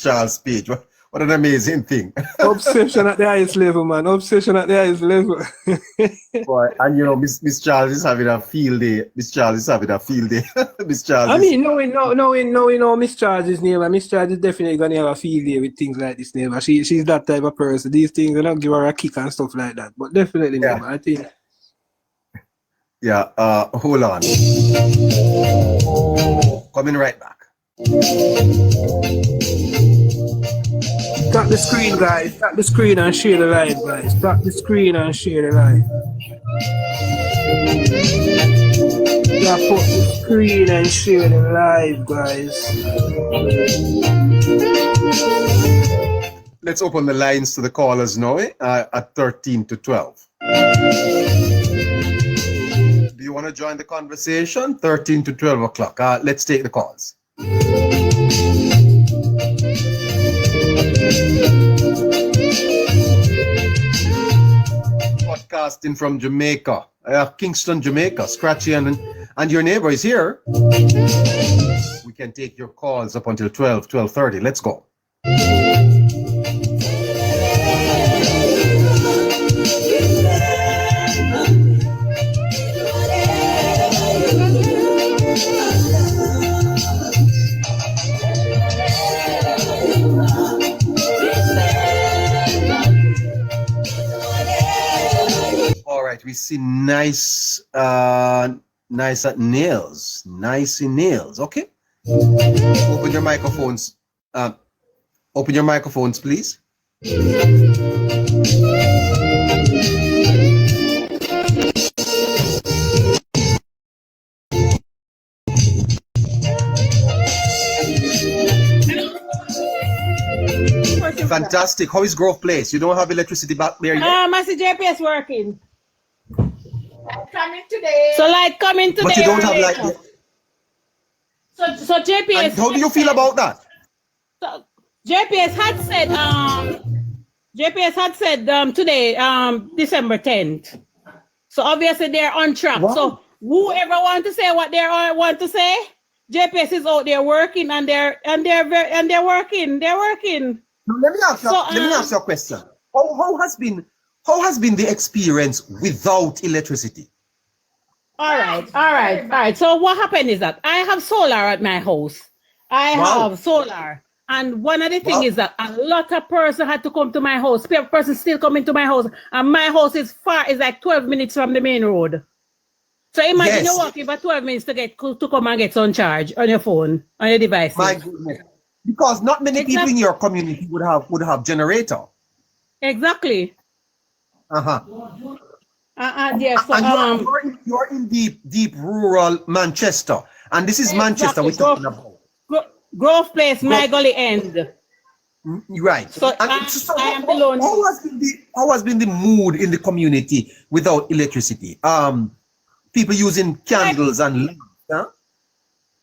Charles' page. What an amazing thing.
Obsession at the highest level, man. Obsession at the highest level.
Boy, and you know, Miss Charles is having a field day. Miss Charles is having a field day. Miss Charles.
I mean, no, Miss Charles' neighbor. Miss Charles is definitely gonna have a field day with things like this, neighbor. She's that type of person. These things, you know, give her a kick and stuff like that. But definitely,
Yeah.
neighbor, I think.
Yeah, hold on. Coming right back.
Tap the screen, guys. Tap the screen and share the live, guys. Tap the screen and share the live. Tap up the screen and share the live, guys.
Let's open the lines to the callers now at 13 to 12. Do you want to join the conversation? 13 to 12 o'clock. Let's take the calls. Podcasting from Jamaica, Kingston, Jamaica. Scratchy and your neighbor is here. We can take your calls up until 12:30. Let's go. We see nice nails. Nice nails. Okay. Open your microphones. Open your microphones, please. Fantastic. How is Grove Place? You don't have electricity back there yet?
I see JPS working. Coming today. So light coming today.
But you don't have light yet.
So JPS.
And how do you feel about that?
So JPS had said today, December 10th. So obviously they're on track. Wow. So whoever want to say what they want to say, JPS is out there working and they're working. They're working.
Now, let me ask you a question. How has been the experience without electricity?
All right. So what happened is that I have solar at my house. I have solar. And one of the things is that a lot of person had to come to my house. Person still coming to my house. And my house is like 12 minutes from the main road. So imagine you're walking for 12 minutes to come and get some charge on your phone, on your device.
My goodness. Because not many people in your community would have generator.
Exactly.
Yes. You're in deep rural Manchester, and this is Manchester we're talking about.
Grove Place, my gully end.
Right.
So I am alone.
How has been the mood in the community without electricity? People using candles and lamps. Huh?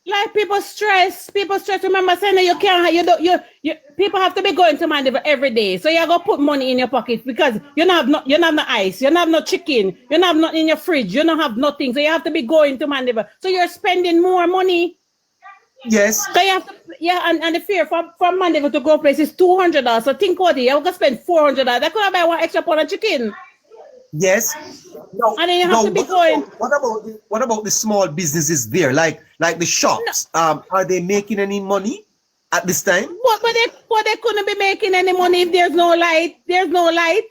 Like people stress. Remember saying that people have to be going to Mandeville every day. So you gotta put money in your pocket because you don't have no ice, you don't have no chicken, you don't have nothing in your fridge, you don't have nothing. So you have to be going to Mandeville. So you're spending more money.
Yes.
So you have to, and the fare from Mandeville to go place is $200. So think what you're gonna spend $400. That could have buy one extra pound of chicken.
Yes. No,
and then you have to be going.
What about the small businesses there, like the shops? No. Are they making any money at this time?
But they couldn't be making any money if there's no light. There's no light.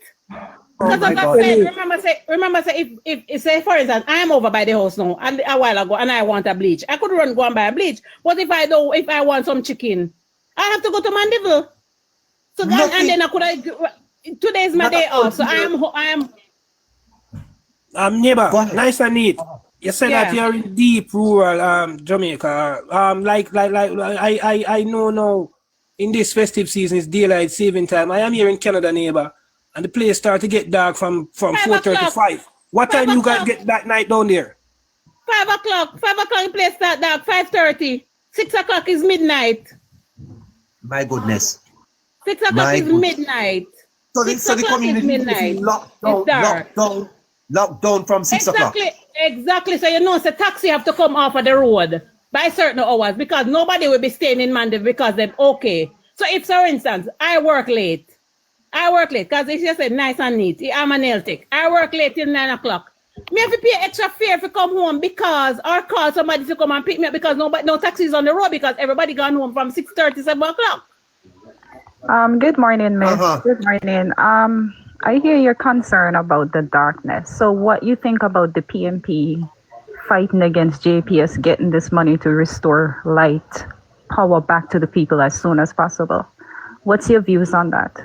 Because remember say if say for instance I am over by the house now and a while ago and I want a bleach, I could go and buy a bleach. But if I want some chicken, I have to go to Mandeville. So and then I could today's my day off. So I am.
Neighbor, nice and neat. You said that you're in deep rural Jamaica. I know now in this festive season it's daylight saving time. I am here in Canada, neighbor, and the place start to get dark from 4:35. What time you guys get that night down there?
5 o'clock. 5 o'clock the place start dark. 5:30. 6 o'clock is midnight.
My goodness.
6 o'clock
My
is
good.
midnight.
So the
6 o'clock is
community
midnight.
is locked down from 6 o'clock.
Exactly. So you know, so taxi have to come off of the road by certain hours because nobody will be staying in Monday because then okay. So if, for instance, I work late because it's just nice and neat. I'm a nail tech. I work late till 9 o'clock. Me have to pay extra fare if I come home because or call somebody to come and pick me up because no taxis on the road because everybody gone home from 6:30, 7 o'clock.
Good morning, Miss. Good morning. I hear your concern about the darkness. So what you think about the PNP fighting against JPS getting this money to restore light, power back to the people as soon as possible? What's your views on that?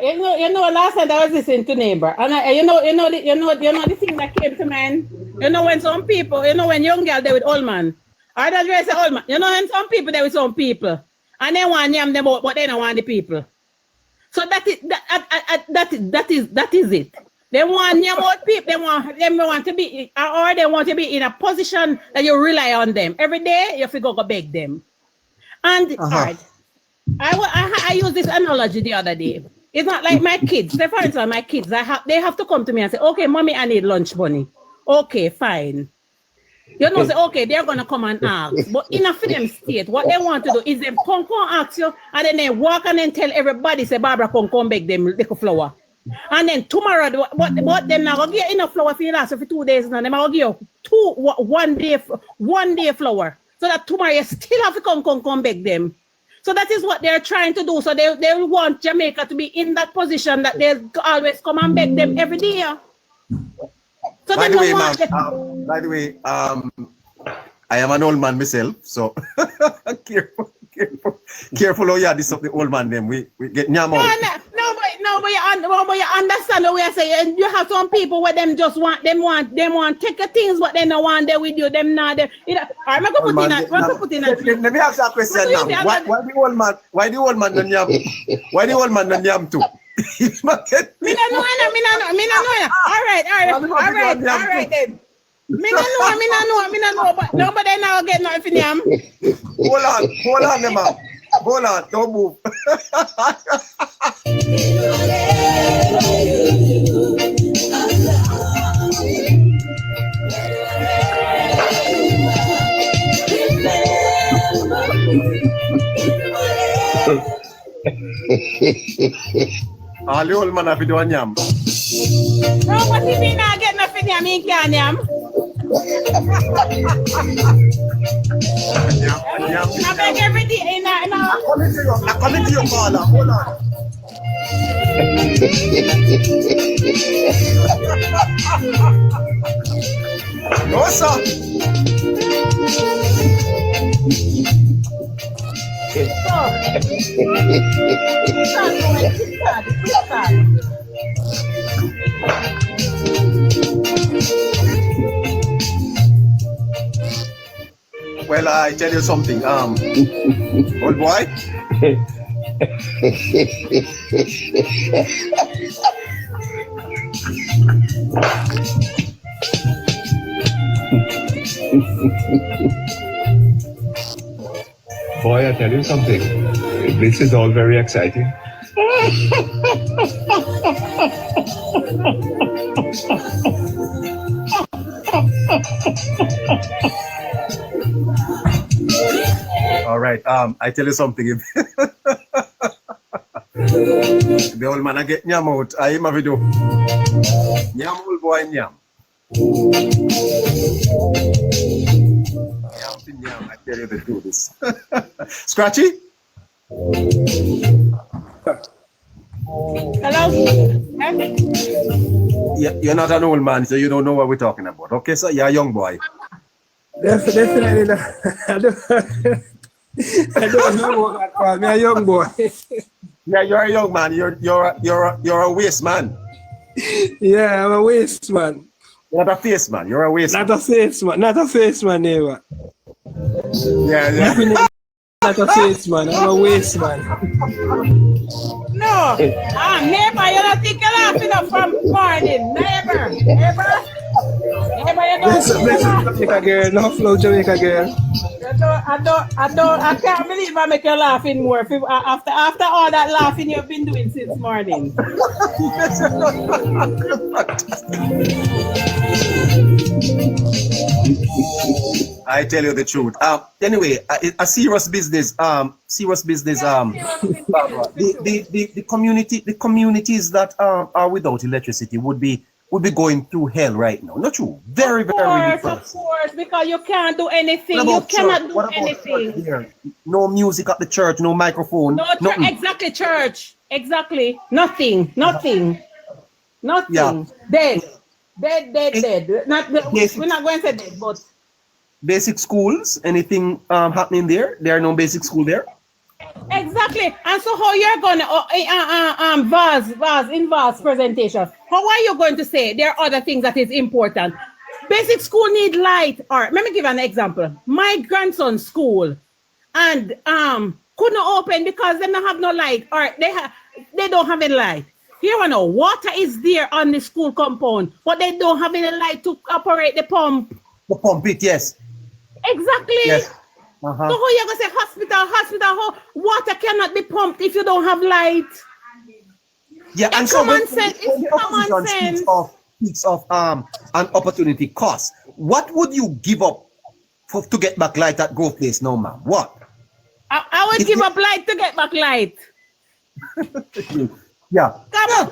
You know, last time I was listening to neighbor, and you know the thing that came to mind. You know when some people, when young girl they with old man, I don't say old man. You know when some people they with some people, and they want yam them out, but they don't want the people. So that is it. They want yam out people. They want to be, or they want to be in a position that you rely on them every day. You have to go beg them. And all right, I used this analogy the other day. It's not like my kids. Say for instance, my kids, they have to come to me and say, okay, mommy, I need lunch money. Okay, fine. You know, say, okay, they're going to come and ask. But in a freedom state, what they want to do is them come ask you, and then they walk and then tell everybody, say, Barbara, come beg them little flour. And then tomorrow, what them now going to give enough flour for you last for 2 days now. They going to give you 1 day flour. So that tomorrow you still have to come beg them. So that is what they're trying to do. So they want Jamaica to be in that position that they always come and beg them every day. So
by the way, I am an old man myself, so careful how you this up the old man them. We get nyam out.
No, but you understand the way I say. And you have some people where them just want take the things, but they don't want them with you. Them not them. I'm going to put in a.
Let me ask you a question now. Why the old man? Why the old man don't yam? Why the old man don't yam too? Me no know. All right then. Me no know, but nobody now get nothing yam. Hold on, man. Hold on, don't move. All the old man have to do a yam.
No, what if he not get nothing yam, he can't yam. I beg every day. I'm
coming to your caller. Hold on. No, sir. Well, I tell you something, old boy.
Boy, I tell you something. This is all very exciting.
All right, I tell you something. The old man I get nyam out. I am a video. Nyam old boy nyam. Nyam, I tell you the truth. This. Scratchy?
Hello?
You're not an old man, so you don't know what we're talking about. Okay, so you're a young boy.
Definitely not. I don't know what that call me a young boy.
Yeah, you're a young man. You're a waste man.
Yeah, I'm a waste man.
You're not a face man. You're a waste man.
Not a face man. Not a face man, never.
Yeah.
Not a face man. I'm a waste man.
No. Neighbor, you don't think you're laughing up from morning. Neighbor, you don't
Bless Jamaica girl. No flow Jamaica girl.
I can't believe I make you laughing more after all that laughing you've been doing since morning.
I tell you the truth. Anyway, a serious business. The communities that are without electricity would be going through hell right now. Not true. Very,
of course, because you can't do anything. You cannot do anything.
No music at the church. No microphone.
No, exactly, church. Exactly. Nothing.
Yeah.
Dead. Not, we're not going to say dead, but
basic schools, anything happening there? There are no basic school there?
Exactly. And so how you're going to, in Vaz presentation, how are you going to say there are other things that is important? Basic school need light. All right, let me give an example. My grandson's school and couldn't open because they don't have no light. All right, they don't have any light. Here we know water is there on the school compound, but they don't have any light to operate the pump.
The pump it, yes.
Exactly.
Yes.
So how you gonna say hospital, how water cannot be pumped if you don't have light?
Yeah, and so
common sense. It's common sense.
Speaks of an opportunity cost. What would you give up to get back light at Grove Place now, ma'am? What?
I would give up light to get back light.
Yeah.
Come on.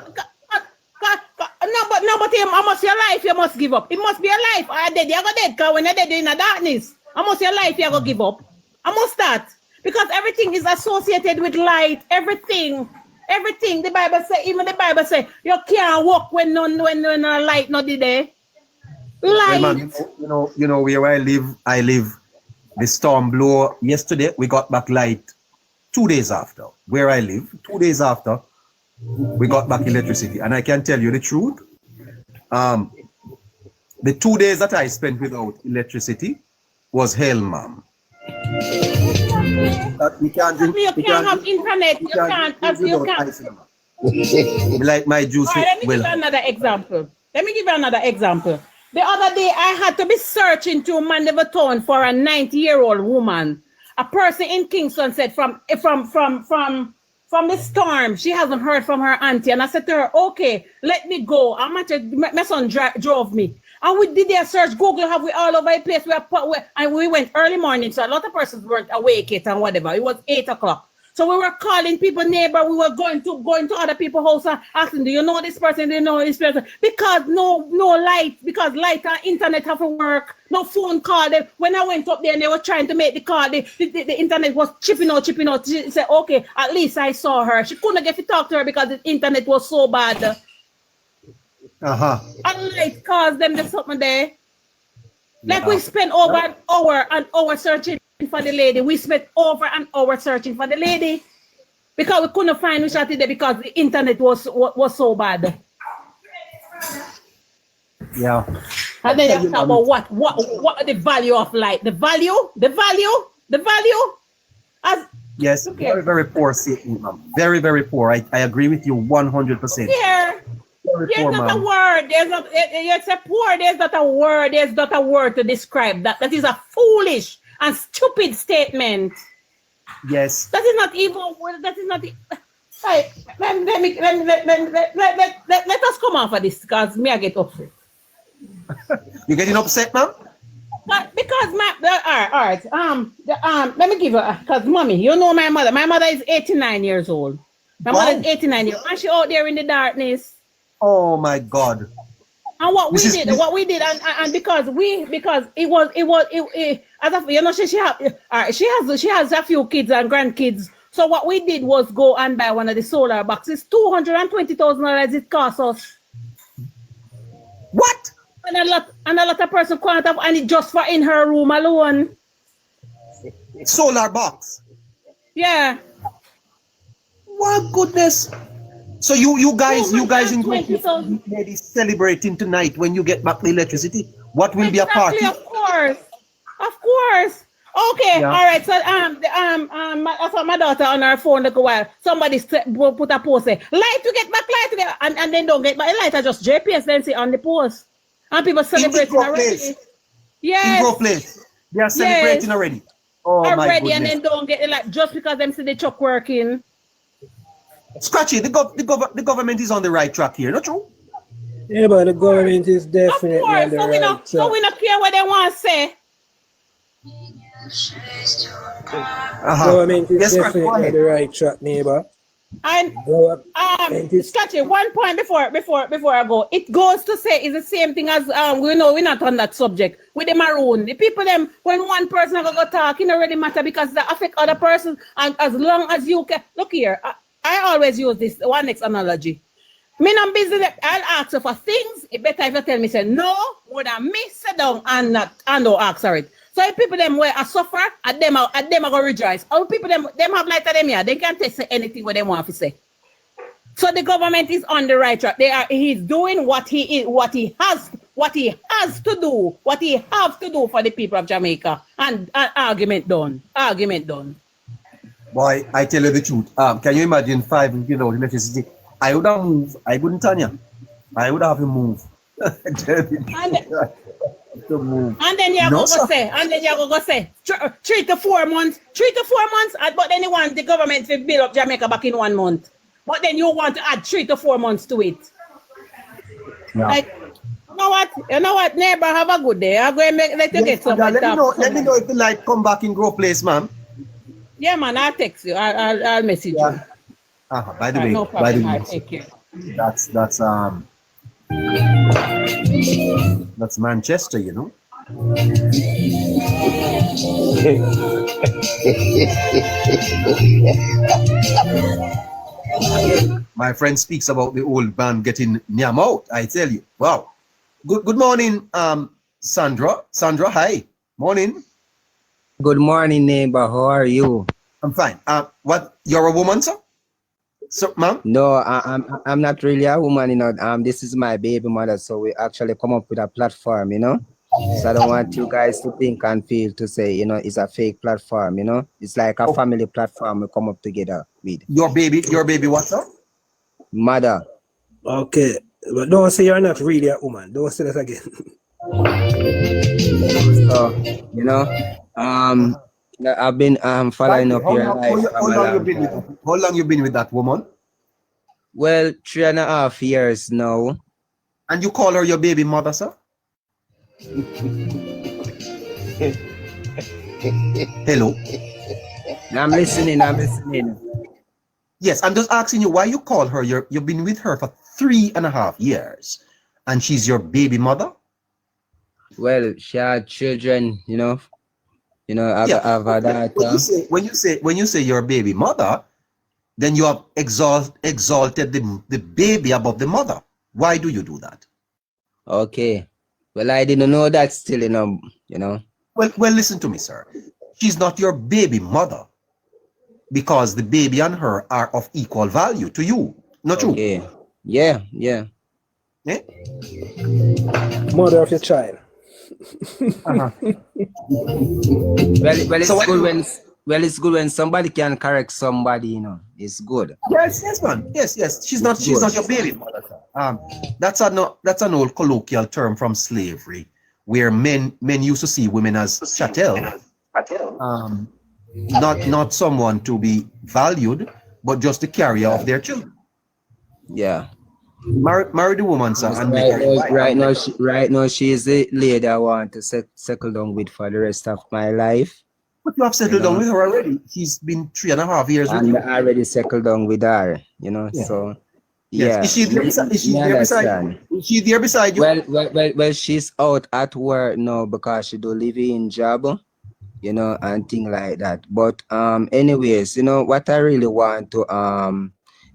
No, but how much your life you must give up? It must be a life. You're dead, because when you're dead in the darkness, how much your life you gonna give up? I must that. Because everything is associated with light. Everything. The Bible say, even the Bible say, you can't walk when no light not there. Light.
Well, man, you know where I live. The storm blew yesterday. We got back light 2 days after. Where I live, 2 days after, we got back electricity. And I can tell you the truth. The 2 days that I spent without electricity was hell, ma'am. You can't
have internet. You can't.
Like my juice.
All right, let me give you another example. The other day, I had to be searching to Mandeville Town for a 90-year-old woman. A person in Kingston said from the storm, she hasn't heard from her auntie. And I said to her, okay, let me go. My son drove me. And we did their search. Google have we all over the place. And we went early morning, so a lot of persons weren't awake yet and whatever. It was 8 o'clock. So we were calling people, neighbor. We were going to other people's house and asking, do you know this person? Do you know this person? Because no light, because light and internet have to work. No phone call. When I went up there and they were trying to make the call, the internet was chipping out. She said, okay, at least I saw her. She couldn't get to talk to her because the internet was so bad. And light caused them to something there. Like we spent over an hour searching for the lady. We spent over an hour searching for the lady because we couldn't find her there because the internet was so bad.
Yeah.
And then you talk about what the value of light? The value?
Yes, okay. Very, very poor statement, ma'am. Very, very poor. I agree with you 100%.
Yeah. There's not a word. There's not a word to describe that. That is a foolish and stupid statement.
Yes.
That is not even. Right. Let us come off of this because me I get upset.
You getting upset, ma'am?
Because all right. Let me give her because mommy, you know my mother. My mother is 89 years old. My mother is 89 years old. And she out there in the darkness.
Oh my God!
And what we did, and because it was as a, you know, she has a few kids and grandkids. So what we did was go and buy one of the solar boxes. $220,000 it cost us.
What?
And a lot of person can't have, and it just for in her room alone.
Solar box.
Yeah.
What goodness. So you guys in maybe celebrating tonight when you get back the electricity. What will be a party?
Of course. Okay, yeah. All right. So I saw my daughter on her phone like a while. Somebody put a post there. Light to get back light to get, and then don't get back light. I just JPS then see on the post. And people celebrating already.
Yes. In Grove Place. They are celebrating already.
already and then don't get it like just because them see the truck working.
Scratchy, the government is on the right track here, not true?
Yeah, but the government is definitely on the right track.
So we not care what they want to say.
Government is definitely on the right track, neighbor.
And Scratchy, one point before I go, it goes to say it's the same thing as we know we're not on that subject with the maroon. The people them when one person go talk, it don't really matter because that affect other person. And as long as you can look here, I always use this one next analogy. Me not business. I'll ask you for things. It better if you tell me say no, more than me sit down and don't ask for it. So if people them where I suffer, at them I go rejoice. All people them have light at them here. They can't say anything what they want to say. So the government is on the right track. He's doing what he has to do for the people of Jamaica. And argument done.
Boy, I tell you the truth. Can you imagine 5 electricity? I would have moved. I wouldn't, Tanya. I would have to move.
And then you're going to say 3 to 4 months, but then you want the government to build up Jamaica back in 1 month. But then you want to add 3 to 4 months to it.
Yeah.
Like, you know what, neighbor, have a good day. I'm going to let you get some.
Let me know if the light come back in Grove Place, man.
Yeah, man, I'll text you. I'll message you.
By the way,
no problem. I'll take care.
That's Manchester, you know. My friend speaks about the old man getting nyam out. I tell you, wow. Good morning, Sandra. Sandra, hi. Morning.
Good morning, neighbor. How are you?
I'm fine. What? You're a woman, sir? So, ma'am?
No, I'm not really a woman, you know. This is my baby mother, so we actually come up with a platform, you know. So I don't want you guys to think and feel to say, you know, it's a fake platform, you know. It's like a family platform we come up together with.
Your baby what, sir?
Mother.
Okay, but don't say you're not really a woman. Don't say that again.
So, you know, I've been following up your life.
How long you been with that woman?
Well, 3.5 years now.
And you call her your baby mother, sir? Hello?
I'm listening.
Yes, I'm just asking you why you call her. You've been with her for 3.5 years, and she's your baby mother.
Well, she had children, you know. I've had that.
When you say your baby mother, then you have exalted the baby above the mother. Why do you do that?
Okay. Well, I didn't know that still, you know.
Well, listen to me, sir. She's not your baby mother because the baby and her are of equal value to you. Not true?
Yeah.
Eh?
Mother of your child.
Well, it's good when somebody can correct somebody, you know. It's good.
Yes, man. Yes. She's not your baby mother. That's an old colloquial term from slavery, where men used to see women as chattel, not someone to be valued, but just the carrier of their children.
Yeah.
Marry the woman, sir. And
right now, she is the lady I want to settle down with for the rest of my life.
But you have settled down with her already. She's been 3.5 years with you.
I already settled down with her, you know. Yeah. So yeah.
Is she there beside you?
Well, she's out at work now because she do live-in job, you know, and things like that. But anyways, you know what I really want to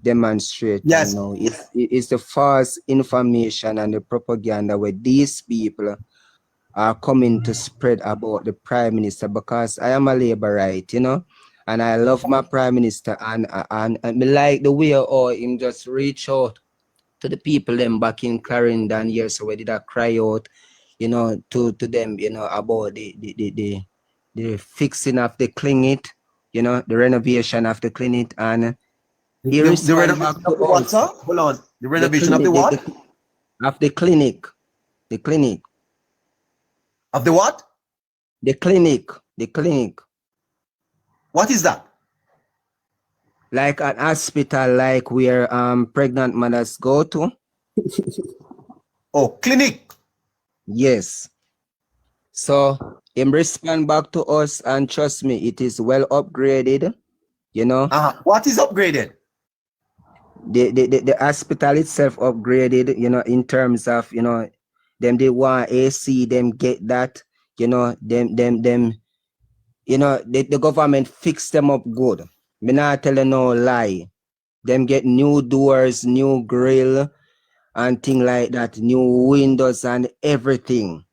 demonstrate,
yes,
you know, it's the false information and the propaganda where these people are coming to spread about the Prime Minister, because I am a Labourite, you know, and I love my Prime Minister, and I like the way how him just reach out to the people them back in Clarendon here, so we did I cry out, you know, to them, you know, about the fixing of the clinic, you know, the renovation of the clinic, and
the renovation of the what, sir? Hold on. The renovation of the what?
Of the clinic. The clinic.
Of the what?
The clinic.
What is that?
Like an hospital, like where pregnant mothers go to.
Oh, clinic.
Yes. So him respond back to us, and trust me, it is well upgraded. You know.
What is upgraded?
The hospital itself upgraded. You know, in terms of, you know, them they want AC, them get that. You know, them. You know, the government fix them up good. Me not tell you no lie. Them get new doors, new grill, and thing like that, new windows and everything.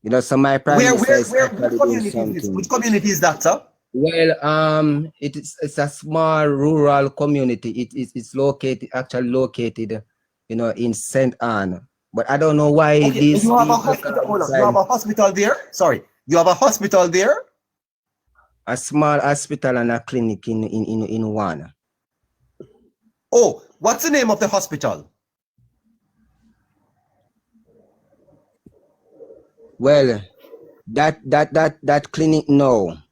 You know, so my prime minister is actually doing something.
Which community is that, sir?
Well, it's a small rural community. It's actually located, you know, in St. Anne. But I don't know why this.
You have a hospital. Hold on. You have a hospital there. Sorry, you have a hospital there.
A small hospital and a clinic in one.
Oh, what's the name of the hospital?
Well, that clinic now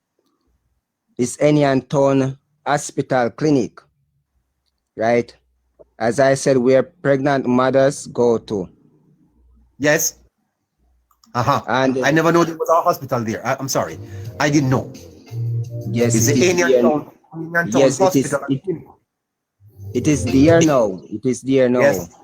is Town Hospital Clinic, right? As I said, where pregnant mothers go to.
Yes. And I never know there was a hospital there. I'm sorry, I didn't know.
Yes,
it's the
yes,
Hospital.
It is there now. It is there now.
Yes.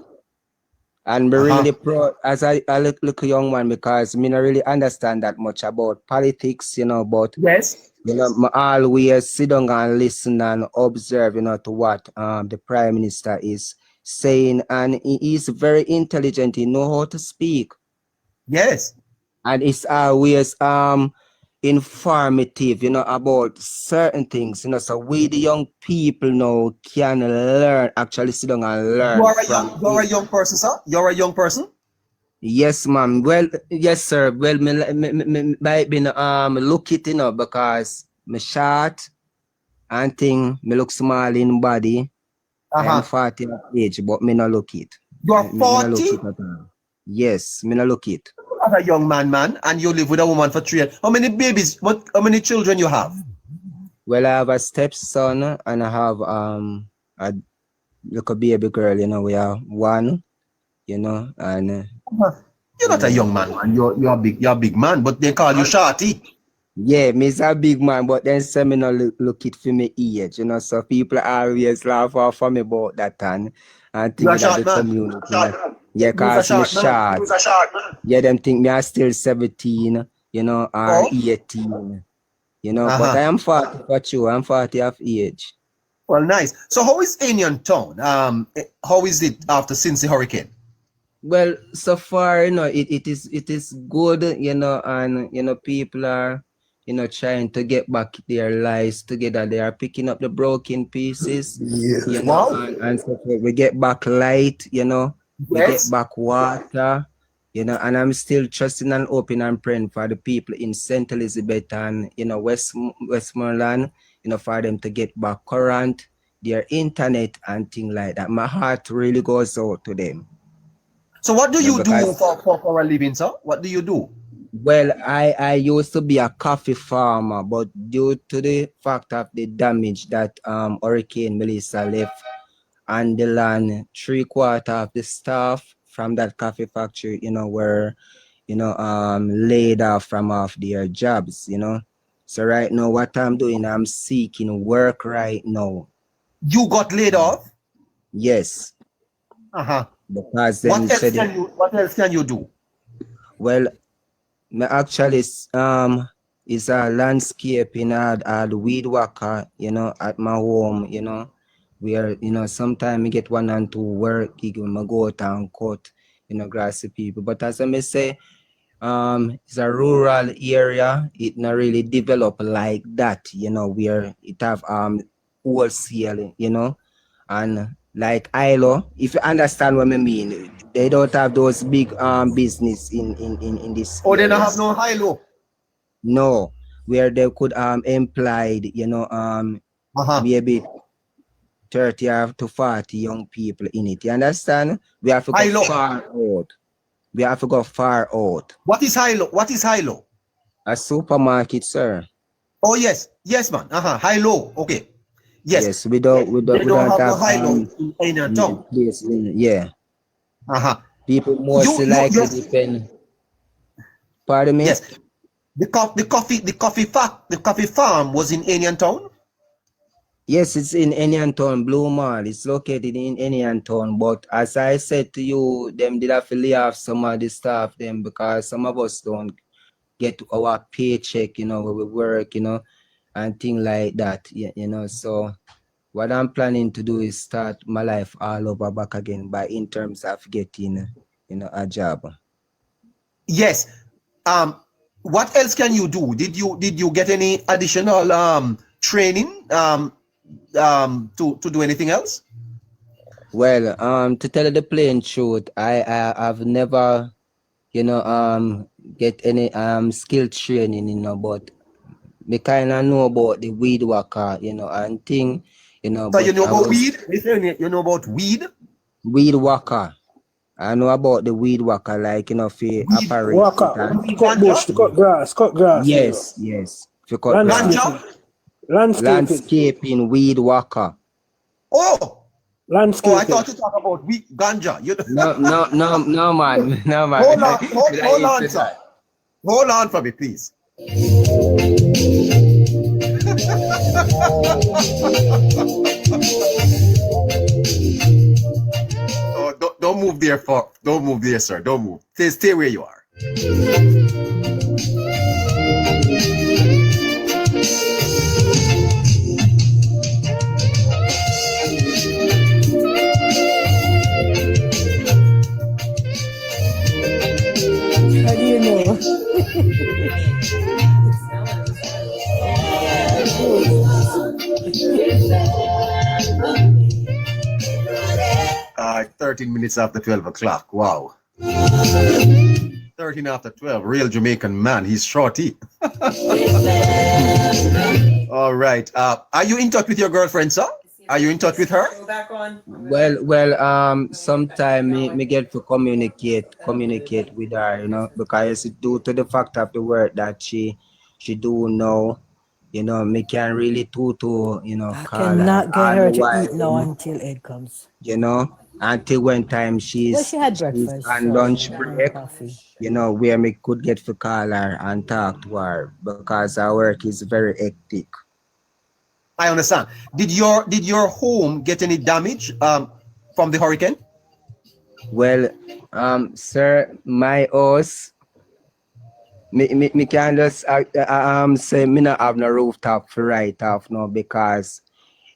And me really proud as I look young man, because me not really understand that much about politics, you know, but
yes,
you know, me always sit down and listen and observe, you know, to what the Prime Minister is saying, and he is very intelligent. He know how to speak.
Yes.
And it's always informative, you know, about certain things, you know, so we the young people now can learn, actually sit down and learn.
You're a young person, sir? You're a young person?
Yes, ma'am. Well, yes, sir. Well, me look it, you know, because me short and thing, me look small in body. I'm 40 of age, but me not look it.
You're 40?
Yes, me not look it.
As a young man, and you live with a woman for 3 years. How many babies, how many children you have?
Well, I have a stepson and I have a little baby girl, you know, we are one, you know, and
you're not a young man, you're a big man, but they call you shorty.
Yeah, me's a big man, but then some me not look it for me age, you know, so people always laugh off for me about that and think that the community. Yeah, cause me short. Yeah, them think me are still 17, you know, or 18, you know, but I am 40 for you. I'm 40 of age.
Well, nice. So how is Anion Town? How is it since the hurricane?
Well, so far, you know, it is good, you know, and you know, people are, you know, trying to get back their lives together. They are picking up the broken pieces.
Yes.
You know, and so we get back light, you know, we get back water, you know, and I'm still trusting and hoping and praying for the people in St. Elizabeth and, you know, Westmoreland, you know, for them to get back current, their internet and things like that. My heart really goes out to them.
So what do you do for a living, sir? What do you do?
Well, I used to be a coffee farmer, but due to the fact of the damage that Hurricane Melissa left on the land, 3/4 of the staff from that coffee factory, you know, were, you know, laid off from their jobs, you know. So right now, what I'm doing, I'm seeking work right now.
You got laid off?
Yes. Because then
what else can you do?
Well, me actually is a landscaping and weed whacker, you know, at my home, you know, where, you know, sometimes I get 1 and 2 work gig when I go out and cut, you know, grassy people. But as I may say, it's a rural area, it not really develop like that, you know, where it have wholesale, you know, and like ILO, if you understand what I mean, they don't have those big business in this.
Oh, they don't have no ILO?
No, where they could employ, you know, maybe 30 to 40 young people in it. You understand? We have to go far out. We have to go far out.
What is ILO? What is ILO?
A supermarket, sir.
Oh yes, yes, man. High low. Okay. Yes.
Yes, we don't
They don't have no
have
high low in your town.
place yeah. People
You
mostly likely depend. Pardon me?
Yes. The coffee farm was in Indian Town?
Yes, it's in Indian Town, Blue Mall. It's located in Indian Town. But as I said to you, them did have to lay off some of the staff them because some of us don't get our paycheck, you know, where we work, you know, and things like that. Yeah, you know, so what I'm planning to do is start my life all over back again in terms of getting, you know, a job.
Yes. What else can you do? Did you get any additional training to do anything else?
Well, to tell you the plain truth, I've never, you know, get any skill training, you know, but me kind of know about the weed worker, you know, and thing, you know.
So you know about weed? You know about weed?
Weed worker. I know about the weed worker, like, you know, for operate.
Worker, cut bush, cut grass.
Yes, yes. For cut
Landscaping.
Landscaping weed worker.
Oh!
Landscaping.
Oh, I thought you talk about weed, ganja.
No, man. No, man.
Hold on, sir. Hold on for me, please. Oh, don't move there, don't move there, sir. Don't move. Stay where you are.
How do you know?
13 minutes after 12 o'clock. Wow. 13 after 12. Real Jamaican man. He's shorty. All right. Are you in touch with your girlfriend, sir? Are you in touch with her?
Well, sometime me get to communicate with her, you know, because due to the fact of the work that she do know, you know, me can really you know,
I
call
cannot get her to eat now
you know,
until Ed comes.
you know, until when time she's
She had breakfast
on lunch break, you know, where me could get to call her and talk to her because our work is very hectic.
I understand. Did your home get any damage from the hurricane?
Well, sir, my house, me can just say me not have no rooftop for right off now because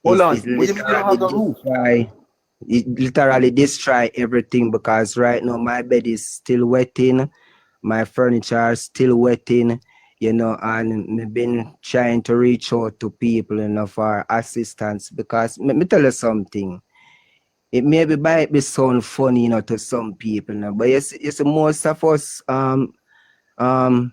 it literally destroy everything because right now my bed is still wetting, my furniture is still wetting, you know, and I've been trying to reach out to people, you know, for assistance because me tell you something. It might be sound funny, you know, to some people, you know, but it's most of us young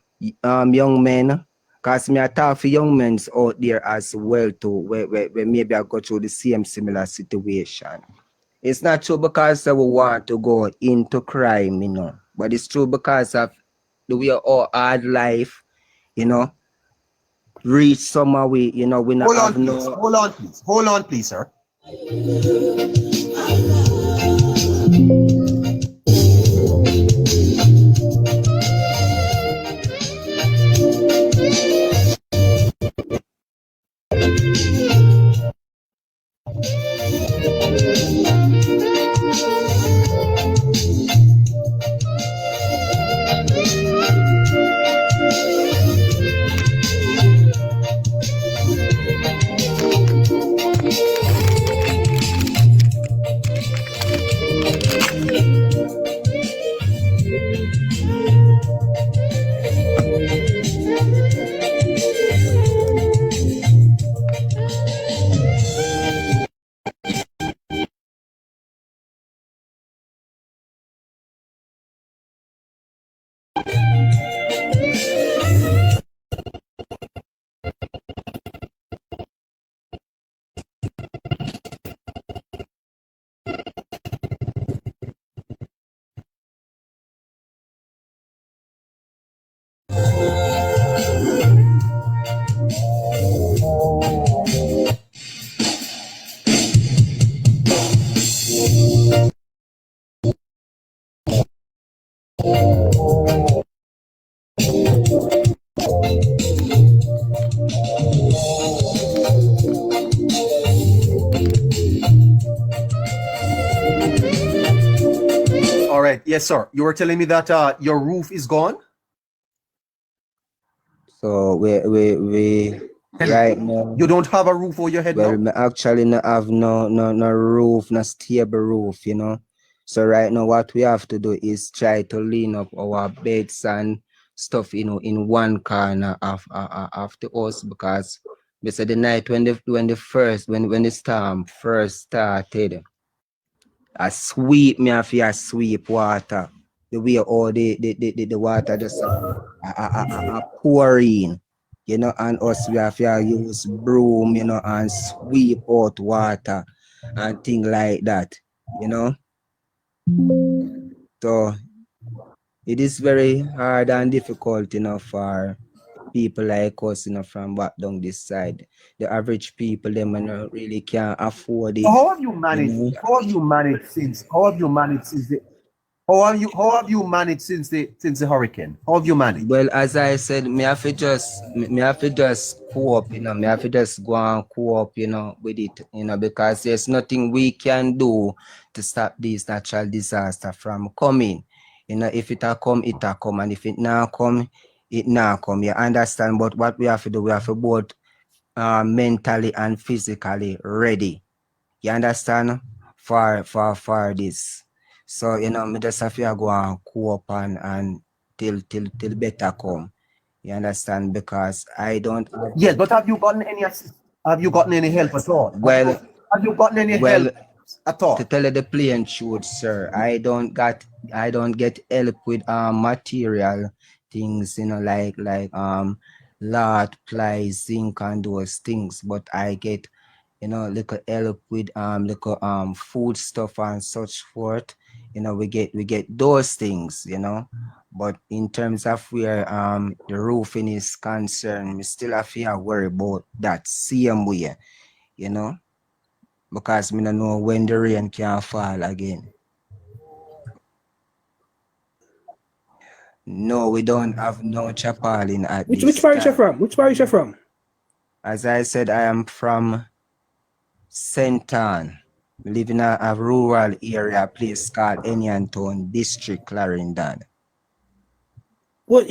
men, because me I talk for young men out there as well too, where maybe I go through the same similar situation. It's not true because we want to go into crime, you know, but it's true because of the way our hard life, you know, reach somewhere we, you know, we not have no.
Hold on, please, sir. right. Yes, sir. You were telling me that your roof is gone?
So we right now.
You don't have a roof over your head
Well,
now?
me actually no have no roof, no stable roof, you know. So right now what we have to do is try to lean up our beds and stuff, you know, in one corner of the house, because they said the night when the storm first started, I sweep me off here, sweep water. The way all the water just pour in, you know, and us we have to use broom, you know, and sweep out water and things like that, you know. So it is very hard and difficult, you know, for people like us, you know, from back down this side. The average people, them really can't afford it.
How have you managed?
You know?
How have you managed since? How have you managed since the? How have you managed since the hurricane? How have you managed?
Well, as I said, me have to just cope, you know, me have to just go and cope, you know, with it, you know, because there's nothing we can do to stop this natural disaster from coming. You know, if it a come, and if it not come, it not come. You understand? But what we have to do, we have to both mentally and physically ready. You understand? For this. So, you know, me just have to go and cope and till better come. You understand? Because I don't.
Yes, but have you gotten any have you gotten any help at all?
Well,
have you gotten any help at all?
To tell you the plain truth, sir, I don't get help with material things, you know, like lard, ply, zinc and those things, but I get, you know, little help with little food stuff and such forth. You know, we get those things, you know. But in terms of where the roofing is concerned, we still have to worry about that same way, you know, because we don't know when the rain can fall again. No, we don't have no chapalin at this
Which parish
time.
you from? Which parish you from?
As I said, I am from St. Ann. We live in a rural area, place called Enyantown District, Clarendon.
What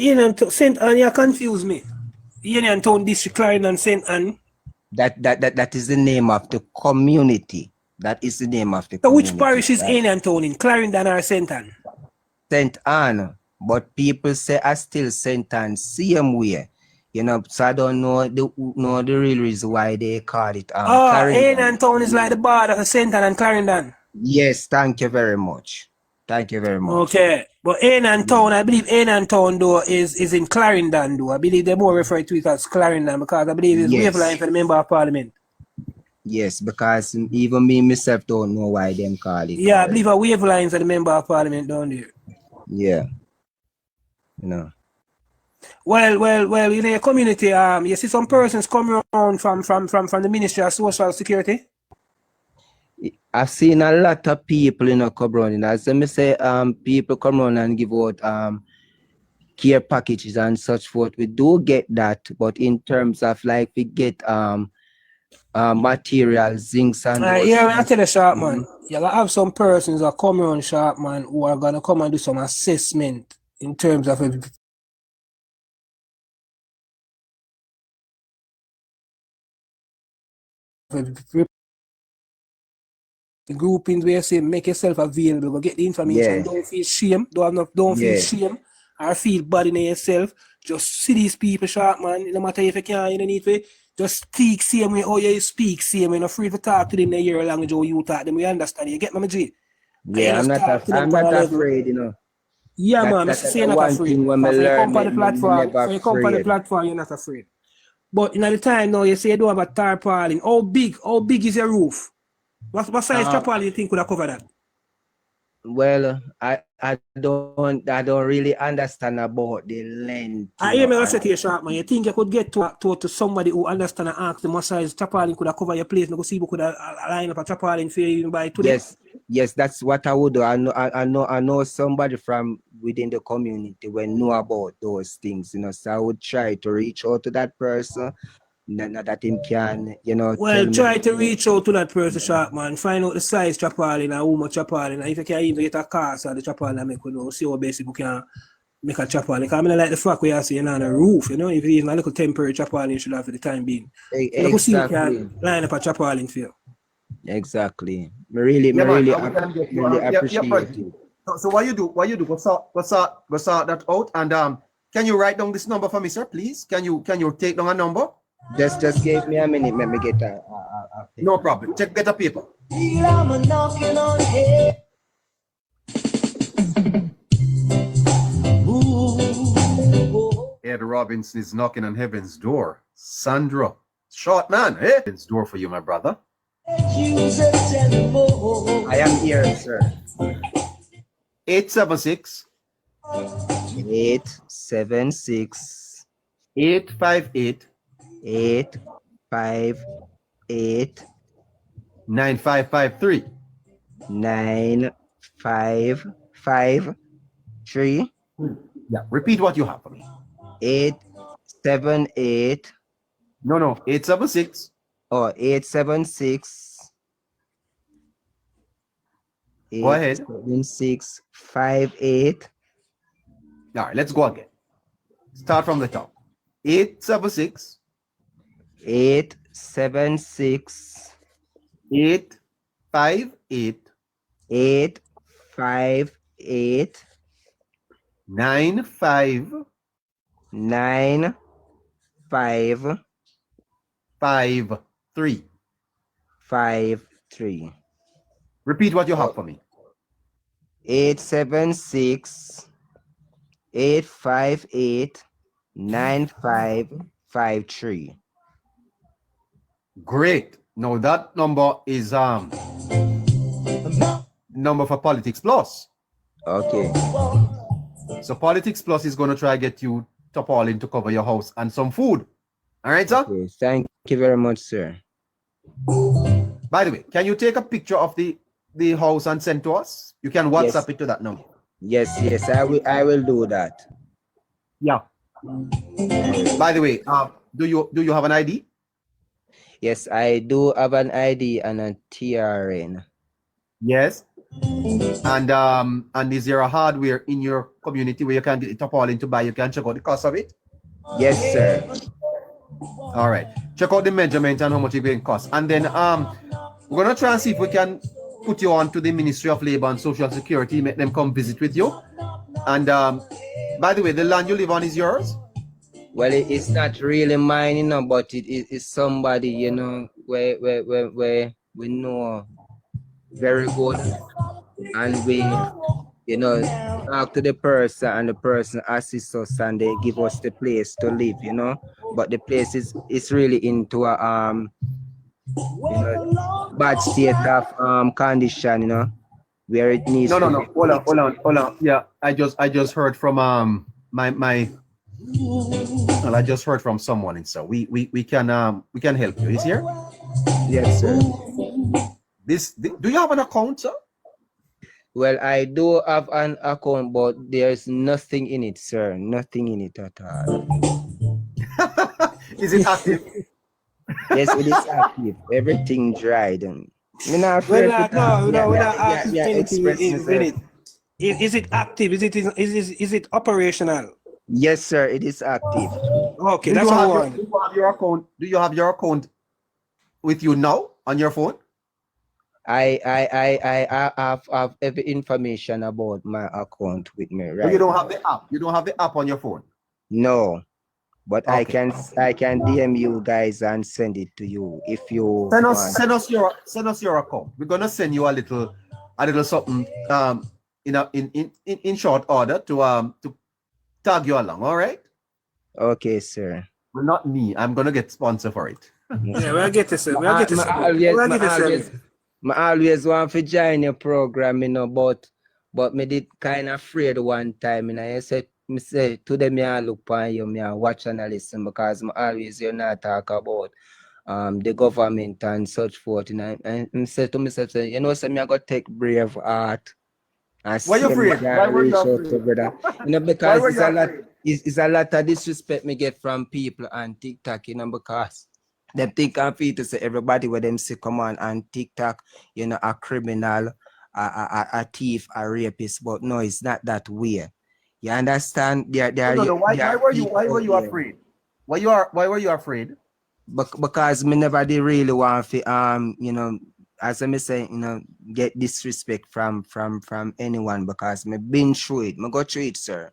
St. Ann, you confuse me. Enyantown District, Clarendon, St. Ann.
That is the name of the community. That is the name of the
So
community.
which parish is Enyantown in? Clarendon or St. Ann?
St. Ann. But people say I still St. Ann same way. You know, so I don't know the real reason why they call it Clarendon.
Enyantown is like the border of St. Ann and Clarendon.
Yes, thank you very much. Thank you very much.
Okay. But Enyantown, I believe Enyantown though is in Clarendon though. I believe they more refer to it as Clarendon because I believe it's waveline for the member of parliament.
Yes, because even me myself don't know why them call it.
Yeah, I believe a wavelines are the member of parliament down there.
Yeah. You know.
Well, in your community, you see some persons coming around from the Ministry of Social Security.
I've seen a lot of people, you know, come around. And as I say, people come around and give out care packages and such forth. We do get that, but in terms of like we get materials, zincs and
Yeah, I tell you, sharp man. You'll have some persons that come around, sharp man, who are gonna come and do some assessment in terms of the groupings where you say make yourself available, go get the information. Don't feel shame, don't feel shame or feel bad in yourself. Just see these people, sharp man. No matter if you can't, you don't need to just speak same way how you speak, same way. Not afraid to talk to them in your language how you talk them. We understand. You get me, G?
Yeah, I'm not afraid, you know.
Yeah, man, that's not afraid. When you come on the platform, you're not afraid. But in the time now, you say you don't have a tarpaulin. How big is your roof? What size tarpaulin you think would have covered that?
Well, I don't really understand about the length.
I hear me say to you, sharp man. You think you could get to somebody who understand and ask them what size tarpaulin could have covered your place? No, see who could have line up a tarpaulin for you by today.
Yes, that's what I would do. I know somebody from within the community will know about those things, you know. So I would try to reach out to that person that him can, you know,
Well,
tell
try
me.
to reach out to that person, sharp man. Find out the size chapalin and how much chapalin. And if you can even get a cast of the chapalin, make we know. See how basic we can make a chapalin. Because I mean, like the fact we are seeing on the roof, you know, if it's even a little temporary chapalin, you should have for the time being. So you can see we can line up a chapalin for you.
Exactly. Me really
But-
appreciate it.
So what you do? Go sort that out, and can you write down this number for me, sir, please? Can you take down a number?
Just give me a minute. Let me get a
No problem. Get a paper. Ed Robinson is knocking on heaven's door. Sandra, short man, heaven's door for you, my brother.
I am here, sir.
876
876
858
858
9553
9553.
Yeah, repeat what you have for me.
878.
No, 876.
Oh, 876.
Go ahead.
7658.
All right, let's go again. Start from the top. 876
876
858
858
9553.
53.
Repeat what you have for me.
876 858 9553.
Great. Now that number is number for Politics Plus.
Okay.
So Politics Plus is going to try to get you tarpaulin to cover your house and some food. All right, sir?
Okay, thank you very much, sir.
By the way, can you take a picture of the house and send to us? You can WhatsApp it to that number.
Yes, I will do that.
Yeah. By the way, do you have an ID?
Yes, I do have an ID and a TRN.
Yes. And is there a hardware in your community where you can get it tarpaulin to buy? You can check out the cost of it?
Yes, sir.
All right. Check out the measurement and how much it will cost. And then we're gonna try and see if we can put you on to the Ministry of Labor and Social Security, make them come visit with you. And by the way, the land you live on is yours?
Well, it's not really mine, you know, but it's somebody, you know, where we know very good, and we, you know, talk to the person, and the person assists us, and they give us the place to live, you know. But the place is really into a you know, bad state of condition, you know, where it needs.
No. Hold on. Yeah, I just heard from well, I just heard from someone, and so we can help you. Is here?
Yes, sir.
Do you have an account, sir?
Well, I do have an account, but there's nothing in it, sir. Nothing in it at all.
Is it active?
Yes, it is active. Everything dried. And we're not
We're
afraid
not asking anything in it. Is it active? Is it operational?
Yes, sir. It is active.
Okay, that's what I want.
Do you have your account? Do you have your account with you now on your phone?
I have every information about my account with me, right?
But you don't have the app. You don't have the app on your phone.
No, but
Okay.
I can DM you guys and send it to you if you
Send
want.
us your account. We're gonna send you a little something in short order to tag you along. All right.
Okay, sir.
Well, not me. I'm gonna get sponsor for it.
Yeah, we'll get this. We'll get this.
I always want to join your program, you know, but me did kind of afraid one time, and I said today me I look on you, me I watch and I listen, because I always you not talk about the government and such forth, and I said to myself, you know, so me I got take brave heart.
Why you afraid? Why were you afraid?
You know, because it's a lot of disrespect me get from people on TikTok, you know, because Them think and feel to say everybody with them say come on TikTok, you know, a criminal, a thief, a rapist, but no, it's not that way. You understand?
No. Why were you afraid? Why were you afraid?
Because me never did really want to you know, as I'm saying, you know, get disrespect from anyone, because me been through it. Me go through it, sir.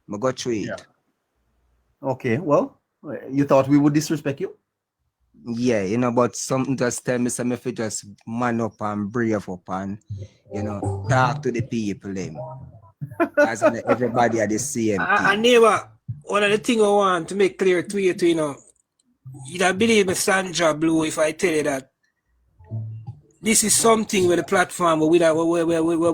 Me go through it.
Yeah. Okay, well, you thought we would disrespect you?
Yeah, you know, but something just tell me some if you just man up and brave up and, you know, talk to the people them. As in everybody at the same thing.
I never, one of the things I want to make clear to you, you know, you don't believe me, Sandra Blue, if I tell you that this is something with the platform where we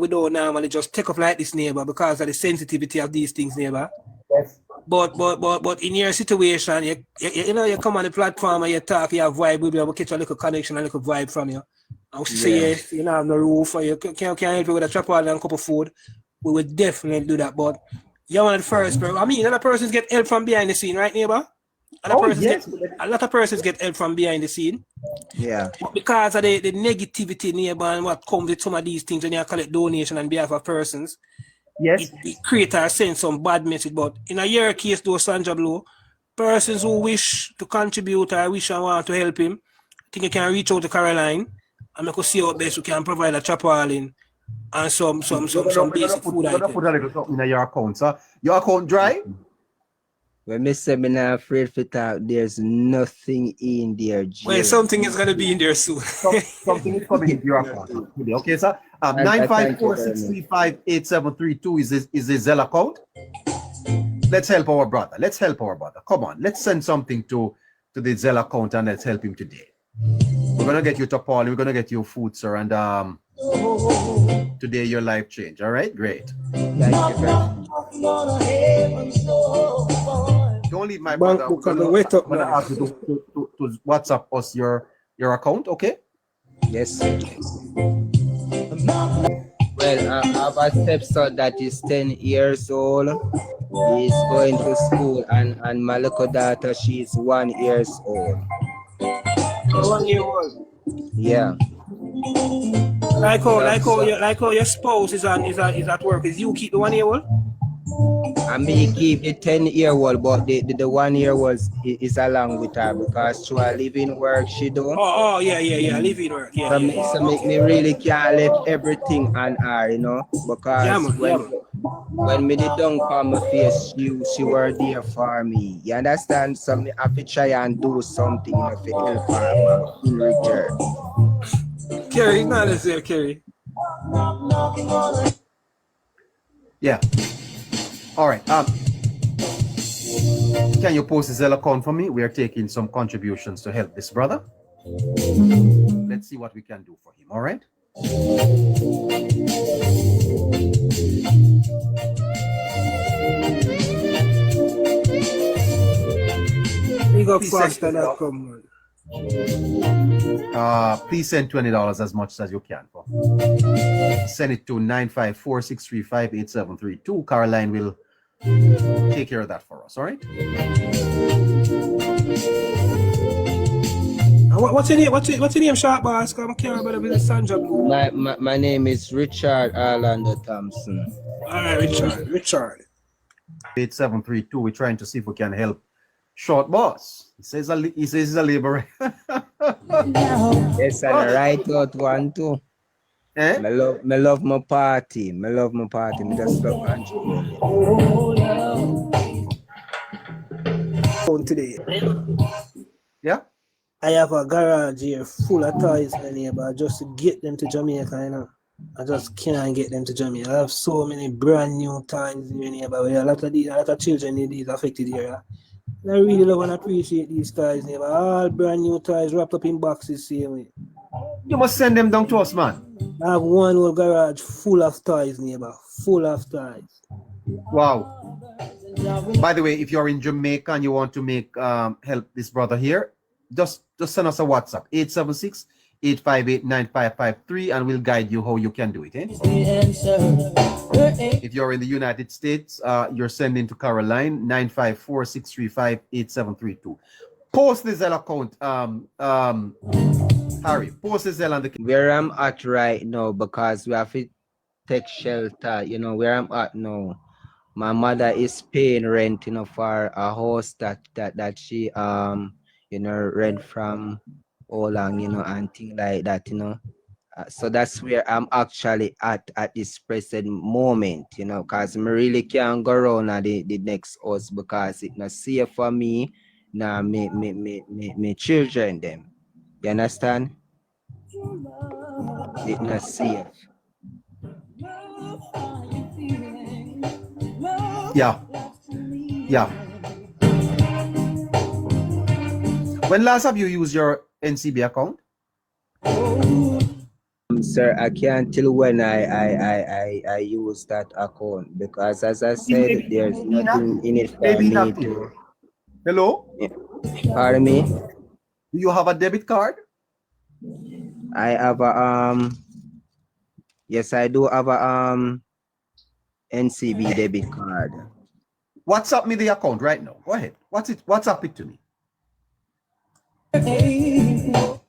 don't normally just take up like this, neighbor, because of the sensitivity of these things, neighbor.
Yes.
But in your situation, you know, you come on the platform and you talk, you have vibe, we'll be able to catch a little connection, a little vibe from you. And say, you know, have no roof, or you can't help you with a trap and a cup of food, we would definitely do that. But you're one of the first, bro. I mean, other persons get help from behind the scene, right, neighbor? A lot of persons get help from behind the scene.
Yeah.
But because of the negativity, neighbor, and what comes with some of these things when you collect donation on behalf of persons,
yes,
it creates or sends some bad message. But in your case, though, Sandra Blue, persons who wish to contribute or wish and want to help him, I think you can reach out to Caroline and we could see how best we can provide a chaparral and some basic food items.
Put a little something in your account, sir. Your account dry?
When me say me not afraid for talk, there's nothing in there.
Well, something is gonna be in there soon.
Something is coming into your account. Okay, sir. 954-635-8732 is the Zelle account. Let's help our brother. Come on, let's send something to the Zelle account and let's help him today. We're gonna get you to Paul. We're gonna get you food, sir, and today your life change. All right, great. Don't leave my brother. I'm gonna ask you to WhatsApp us your account, okay?
Yes. Well, I have a stepson that is 10 years old. He's going to school, and my little daughter, she's 1 year old.
1 year old.
Yeah.
Like how your spouse is at work. Is you keep the 1 year old?
I may keep the 10-year-old, but the 1 year old is along with her because through her living work she do.
Oh, yeah, living work. Yeah.
So make me really can't let everything on her, you know, because when me did down on my face, she were there for me. You understand? So me have to try and do something, you know, to help her in return.
Kerry, not necessarily Kerry.
Yeah. All right. Can you post the Zelle account for me? We are taking some contributions to help this brother. Let's see what we can do for him. All right.
Big up faster.com.
Please send $20 as much as you can. Send it to 954-635-8732. Caroline will take care of that for us. All right.
What's your name? What's your name, Sharp Boss? I can't remember the Sandra.
My name is Richard Orlando Thompson.
All right, Richard.
8732. We're trying to see if we can help Short Boss. He says he's a laborer.
Yes, and I write out one too.
Eh?
Me love my party. Me just love
Today.
Yeah.
I have a garage here full of toys in here, but just to get them to Jamaica, you know. I just can't get them to Jamaica. I have so many brand new toys in here, but a lot of children in these affected here. I really love and appreciate these toys, neighbor. All brand new toys wrapped up in boxes, same way.
You must send them down to us, man.
I have one whole garage full of toys, neighbor. Full of toys.
Wow. By the way, if you're in Jamaica and you want to make help this brother here, just send us a WhatsApp 876-858-9553 and we'll guide you how you can do it. If you're in the United States, you're sending to Caroline 954-635-8732. Post the Zelle account, Harry. Post the Zelle on the.
Where I'm at right now, because we have to take shelter, you know, where I'm at now. My mother is paying rent, you know, for a house that she you know, rent from all long, you know, and things like that, you know. So that's where I'm actually at this present moment, you know, because I really can't go around at the next house because it's not safe for me, now me children them. You understand? It's not safe.
Yeah. Yeah. When last have you used your NCB account?
Sir, I can't tell when I use that account because, as I said, there's nothing in it for me to.
Hello?
Pardon me?
Do you have a debit card?
I have a yes, I do have a NCB debit card.
WhatsApp me the account right now. Go ahead. WhatsApp it to me. The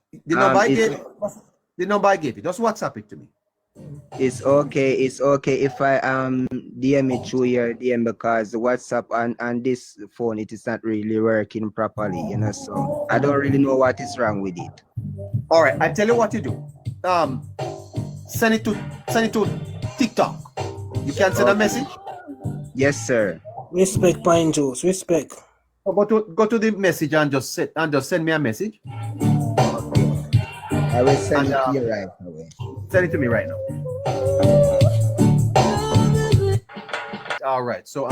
number I gave you. Just WhatsApp it to me.
It's okay if I DM it through your DM because WhatsApp and this phone it is not really working properly, you know, so I don't really know what is wrong with it.
All right, I tell you what you do. Send it to TikTok. You can send a message.
Yes, sir.
Respect, Pine Juice. Respect.
Go to the message and just send me a message.
I will send it to you right away.
Send it to me right now. All right. So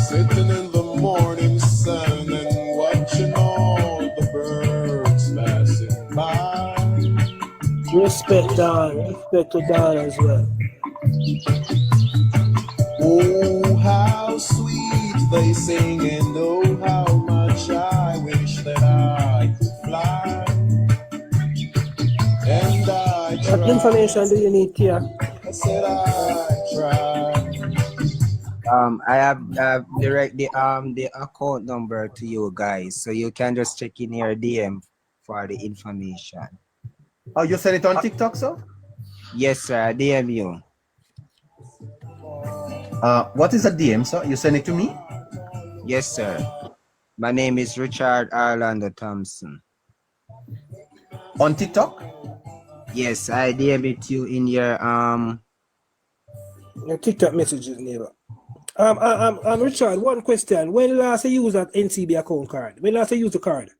sitting in the morning sun and watching all the birds passing by.
Respect Don. Respect to Don as well.
Oh, how sweet they sing, and oh, how much I wish that I could fly. And I tried.
What information do you need here?
I said I tried.
I have direct the account number to you guys, so you can just check in your DM for the information.
Oh, you send it on TikTok, sir?
Yes, sir. I DM you.
What is a DM, sir? You send it to me?
Yes, sir. My name is Richard Orlando Thompson.
On TikTok?
Yes, I DM it to you in your
TikTok messages, neighbor. Richard, one question. When last you used that NCB account card? When last you used the card?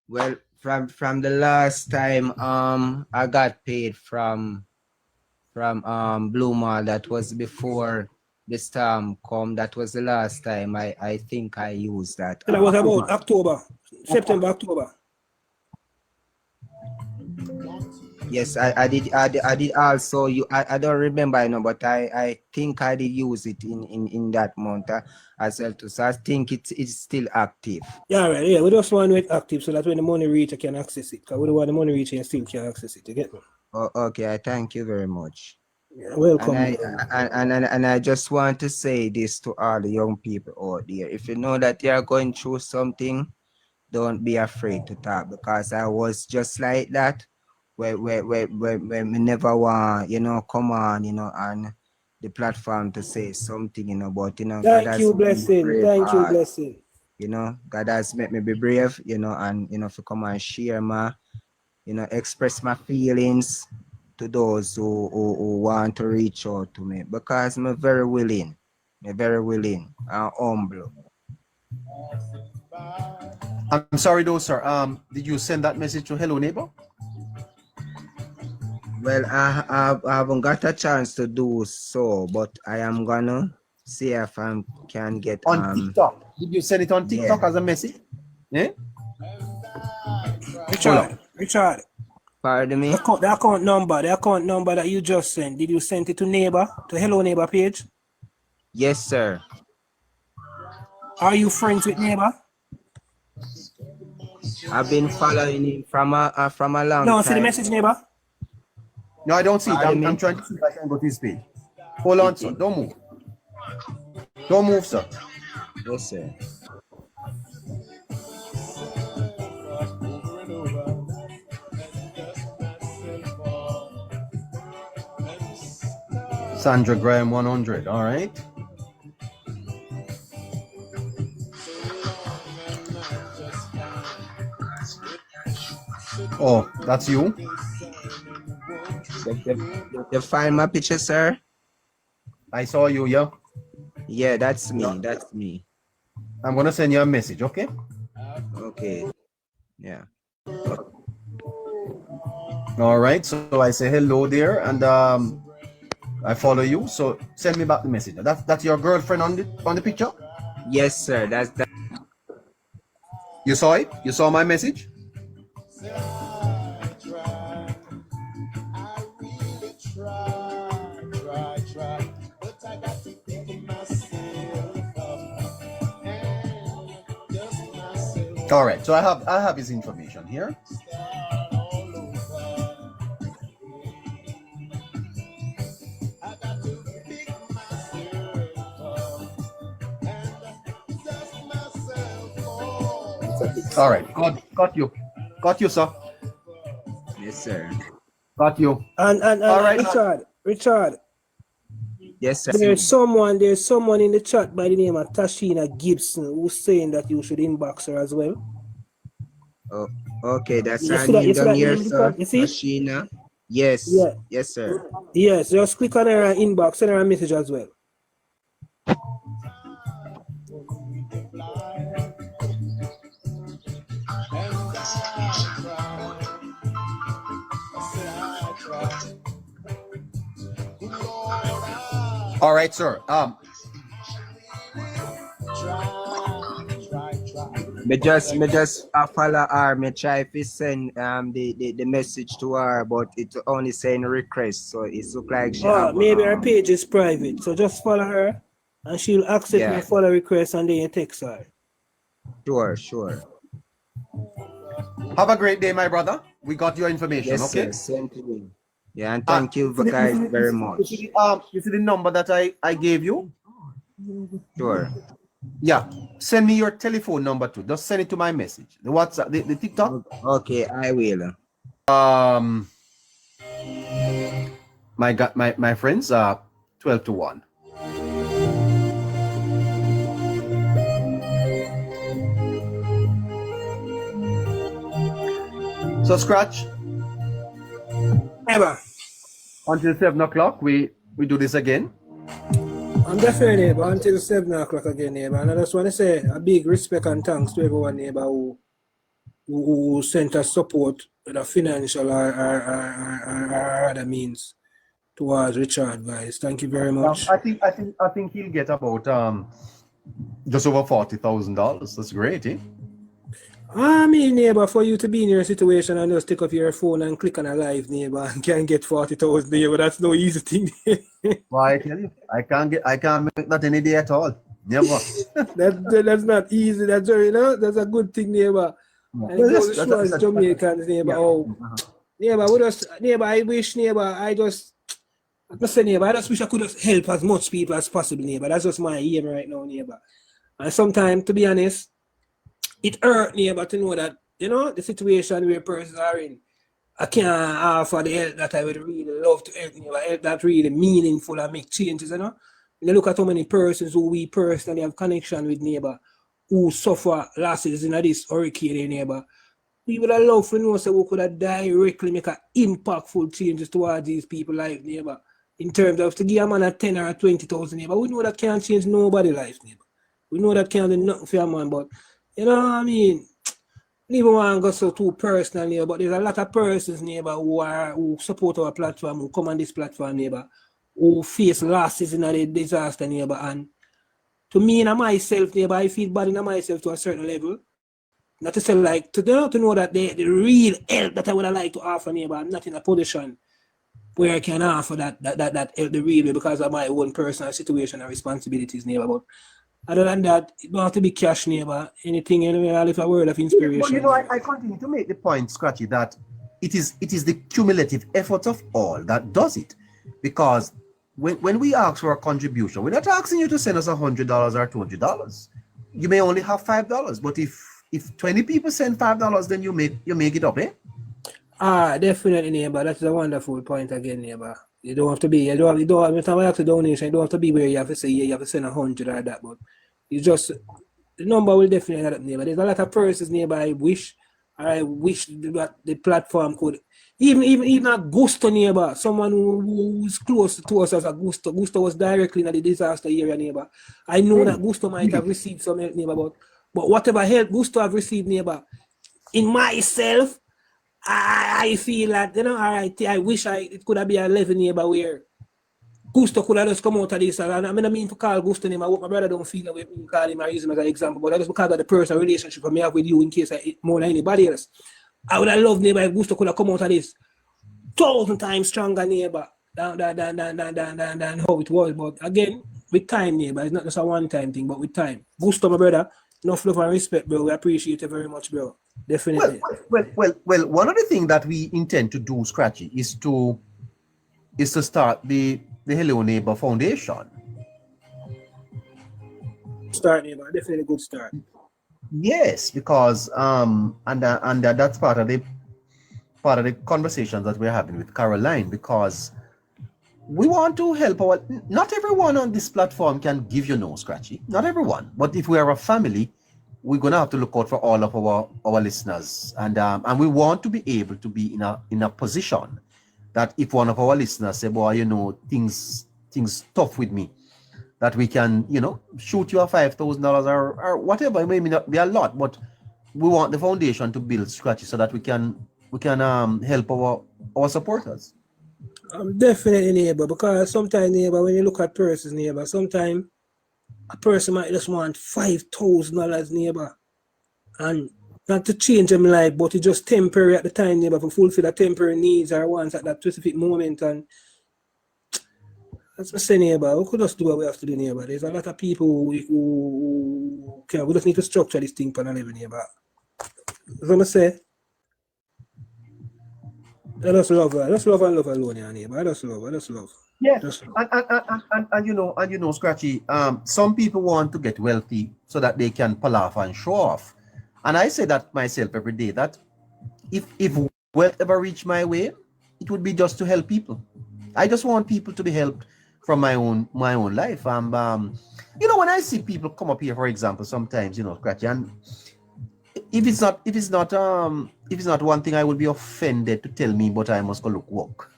Well, from the last time I got paid from Blue Mall, that was before the storm come. That was the last time I think I used that.
That was about October, September, October.
Yes, I did also. I don't remember, you know, but I think I did use it in that month as well too. So I think it's still active.
Yeah, right. Yeah, we just want it active so that when the money reach, I can access it. Because we don't want the money reach and still can access it. You get me?
Oh, okay. I thank you very much.
Yeah, welcome.
And I just want to say this to all the young people out there. If you know that you are going through something, don't be afraid to talk, because I was just like that. Where we never want, you know, come on, you know, on the platform to say something, you know, but, you know,
thank you, blessing. Thank you, blessing.
You know, God has made me be brave, you know, and, you know, to come and share my, you know, express my feelings to those who want to reach out to me, because I'm very willing and humble.
I'm sorry though, sir. Did you send that message to Hello Neighbor?
Well, I haven't got a chance to do so, but I am gonna see if I can get
on TikTok. Did you send it on TikTok as a message? Yeah.
Richard.
Pardon me?
The account number that you just sent, did you send it to neighbor, to Hello Neighbor page?
Yes, sir.
Are you friends with neighbor?
I've been following him from a long time.
No, see the message, neighbor?
No, I don't see it. I'm trying to see if I can go to his page. Hold on, sir. Don't move. Don't move, sir.
Yes, sir.
Sandra Graham 100. All right. Oh, that's you?
You find my picture, sir?
I saw you, yeah?
Yeah, that's me. That's me.
I'm going to send you a message, okay?
Okay. Yeah.
All right. So I say hello there, and I follow you. So send me back the message. That's your girlfriend on the picture?
Yes, sir. That's that.
You saw it? You saw my message? All right, so I have his information here. All right, got you, sir.
Yes, sir.
Got you.
And
all right,
Richard.
Yes, sir.
There's someone in the chat by the name of Tashina Gibson who's saying that you should inbox her as well.
Oh, okay, that's
You
her
see that-
name
you see
down
that
here,
name,
sir.
you see?
Machina. Yes.
Yeah.
Yes, sir.
Yes, just click on her inbox, send her a message as well.
All right, sir.
Me just follow her. Me try to send the message to her, but it only saying request, so it look like she have,
maybe her page is private, so just follow her and she'll accept my follow request and then you text her.
Sure.
Have a great day, my brother. We got your information,
Yes,
okay?
sir. Same to you. Yeah, and thank you guys very much.
You see the number that I gave you?
Sure.
Yeah. Send me your telephone number too. Just send it to my message. The WhatsApp, the TikTok.
Okay, I will.
My friends, 12 to 1. So Scratch.
Ever.
Until 7 o'clock, we do this again.
I'm definitely neighbor until 7 o'clock again, neighbor. And I just want to say a big respect and thanks to everyone, neighbor, who sent us support, whether financial or other means towards Richard, guys. Thank you very much.
I think he'll get about just over $40,000. That's great, eh?
I mean, neighbor, for you to be in your situation and just take up your phone and click on a live, neighbor, and can get 40,000, neighbor, that's no easy thing.
Well, I tell you, I can't make that any day at all. Never.
that's not easy. That's very, that's a good thing, neighbor. And it goes to show us Jamaicans, neighbor. Neighbor, I wish, neighbor, I just wish I could have helped as much people as possible, neighbor. That's just my aim right now, neighbor. And sometimes, to be honest, it hurt, neighbor, to know that, the situation where persons are in, I can't offer the help that I would really love to help, help that really meaningful and make changes, When you look at how many persons who we personally have connection with, neighbor, who suffer losses in this hurricane, neighbor, we would have loved to know so we could have directly make an impactful changes towards these people life, neighbor. In terms of to give a man a 10 or 20,000, neighbor, we know that can't change nobody's life, neighbor. We know that can't do nothing for a man, but you know what I mean? Even want to go so too personal, neighbor, but there's a lot of persons, neighbor, who support our platform, who come on this platform, neighbor, who face losses in a disaster, neighbor. And to me and myself, neighbor, I feel bad in myself to a certain level. Not to say like, to know that the real help that I would have liked to offer, neighbor, I'm not in a position where I can offer that help the real way because of my own personal situation and responsibilities, neighbor. But other than that, it don't have to be cash, neighbor. Anything, anyway, I'll leave a word of inspiration.
But I continue to make the point, Scratchy, that it is the cumulative effort of all that does it. Because when we ask for a contribution, we're not asking you to send us $100 or $200. You may only have $5, but if 20 people send $5, then you make it up, eh?
Definitely, neighbor. That's a wonderful point again, neighbor. You don't have to be. You don't have. Every time I ask a donation, you don't have to be where you have to say, yeah, you have to send 100 or that, but you just the number will definitely add up, neighbor. There's a lot of persons, neighbor. I wish that the platform could even a Gusto, neighbor. Someone who's close to us as a Gusto. Gusto was directly in the disaster area, neighbor. I know that Gusto might have received some help, neighbor, but whatever help Gusto have received, neighbor, in myself, I feel that, you know, I wish it could have been a level, neighbor, where Gusto could have just come out of this. And I mean to call Gusto name. I hope my brother don't feel that way when you call him or use him as an example. But that's because of the personal relationship I have with you in case more than anybody else. I would have loved, neighbor, if Gusto could have come out of this 1,000 times stronger, neighbor, than how it was. But again, with time, neighbor, it's not just a one-time thing, but with time. Gusto, my brother, enough love and respect, bro. We appreciate it very much, bro. Definitely.
Well, one of the things that we intend to do, Scratchy, is to start the Hello Neighbor Foundation.
Start, neighbor. Definitely a good start.
Yes, because and that's part of the conversations that we're having with Caroline, because we want to help not everyone on this platform can give you no, Scratchy. Not everyone. But if we are a family, we're gonna have to look out for all of our listeners. And we want to be able to be in a position that if one of our listeners say, boy, you know, things tough with me, that we can, you know, shoot you a $5,000 or whatever. It may not be a lot, but we want the foundation to build, Scratchy, so that we can help our supporters.
Definitely, neighbor, because sometimes, neighbor, when you look at persons, neighbor, sometimes a person might just want $5,000, neighbor, and not to change them life, but it's just temporary at the time, neighbor, to fulfill the temporary needs or wants at that specific moment. And that's what I say, neighbor, we could just do what we have to do, neighbor. There's a lot of people who can. We just need to structure this thing for a living, neighbor. That's what I say. I just love her. I just love and love alone, yeah, neighbor. I just love.
Yeah,
just love.
And you know, Scratchy, some people want to get wealthy so that they can pull off and show off. And I say that myself every day, that if wealth ever reach my way, it would be just to help people. I just want people to be helped from my own life. You know, when I see people come up here, for example, sometimes, you know, Scratchy, and if it's not one thing, I would be offended to tell me, but I must go look work.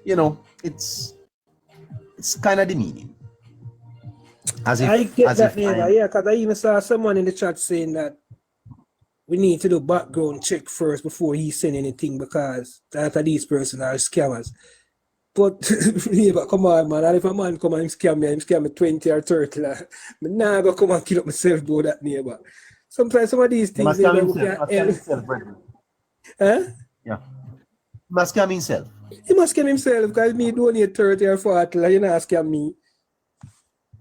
You know, it's kind of demeaning.
I get that, neighbor, yeah, because I even saw someone in the chat saying that we need to do background check first before he send anything, because that these persons are scammers. But neighbor, come on, man. And if a man come and scam me 20 or 30, like, I'm not gonna come and kill up myself, do that, neighbor. Sometimes some of these things, neighbor, we can't help. Huh?
Yeah. He must scam himself.
He must scam himself, because me donate 30 or 40, like, you know, scam me.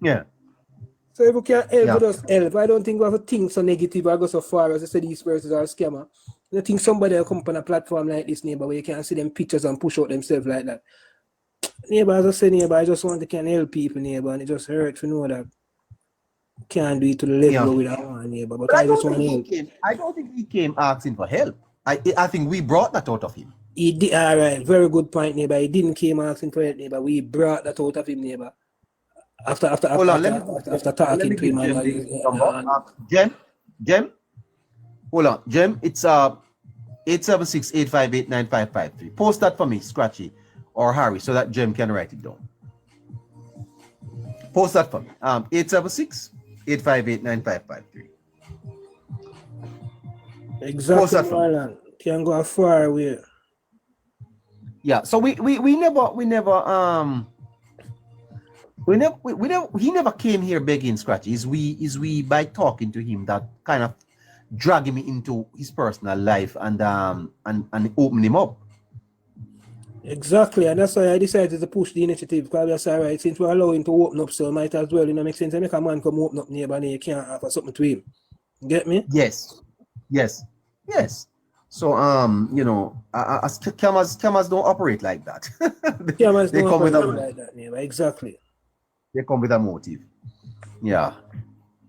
Yeah.
So if we can help, just help. I don't think we have to think so negative or go so far as to say these persons are a scammer. I think somebody will come up on a platform like this, neighbor, where you can see them pictures and push out themselves like that. Neighbor, as I say, neighbor, I just want to can help people, neighbor, and it just hurts to know that can't do it to the level with our one, neighbor. But I just want to help.
I don't think he came asking for help. I think we brought that out of him.
He did, all right, very good point, neighbor. He didn't came asking for help, neighbor. We brought that out of him, neighbor. After talking to him.
Jem, hold on. Jem, it's 876-858-9553. Post that for me, Scratchy or Harry, so that Jem can write it down. Post that for me. 876-858-9553.
Exactly, Marlon. Can go far away.
Yeah, so he never came here begging, Scratchy. Is we by talking to him that kind of dragging me into his personal life and open him up.
Exactly, and that's why I decided to push the initiative, because that's all right, since we're allowing to open up, so might as well, you know, make sense. I make a man come open up neighbor and you can't offer something to him. Get me?
Yes. So you know, cameras don't operate like that.
Cameras
They
don't
come with
operate
a
like that, neighbor. Exactly.
they come with a motive. Yeah.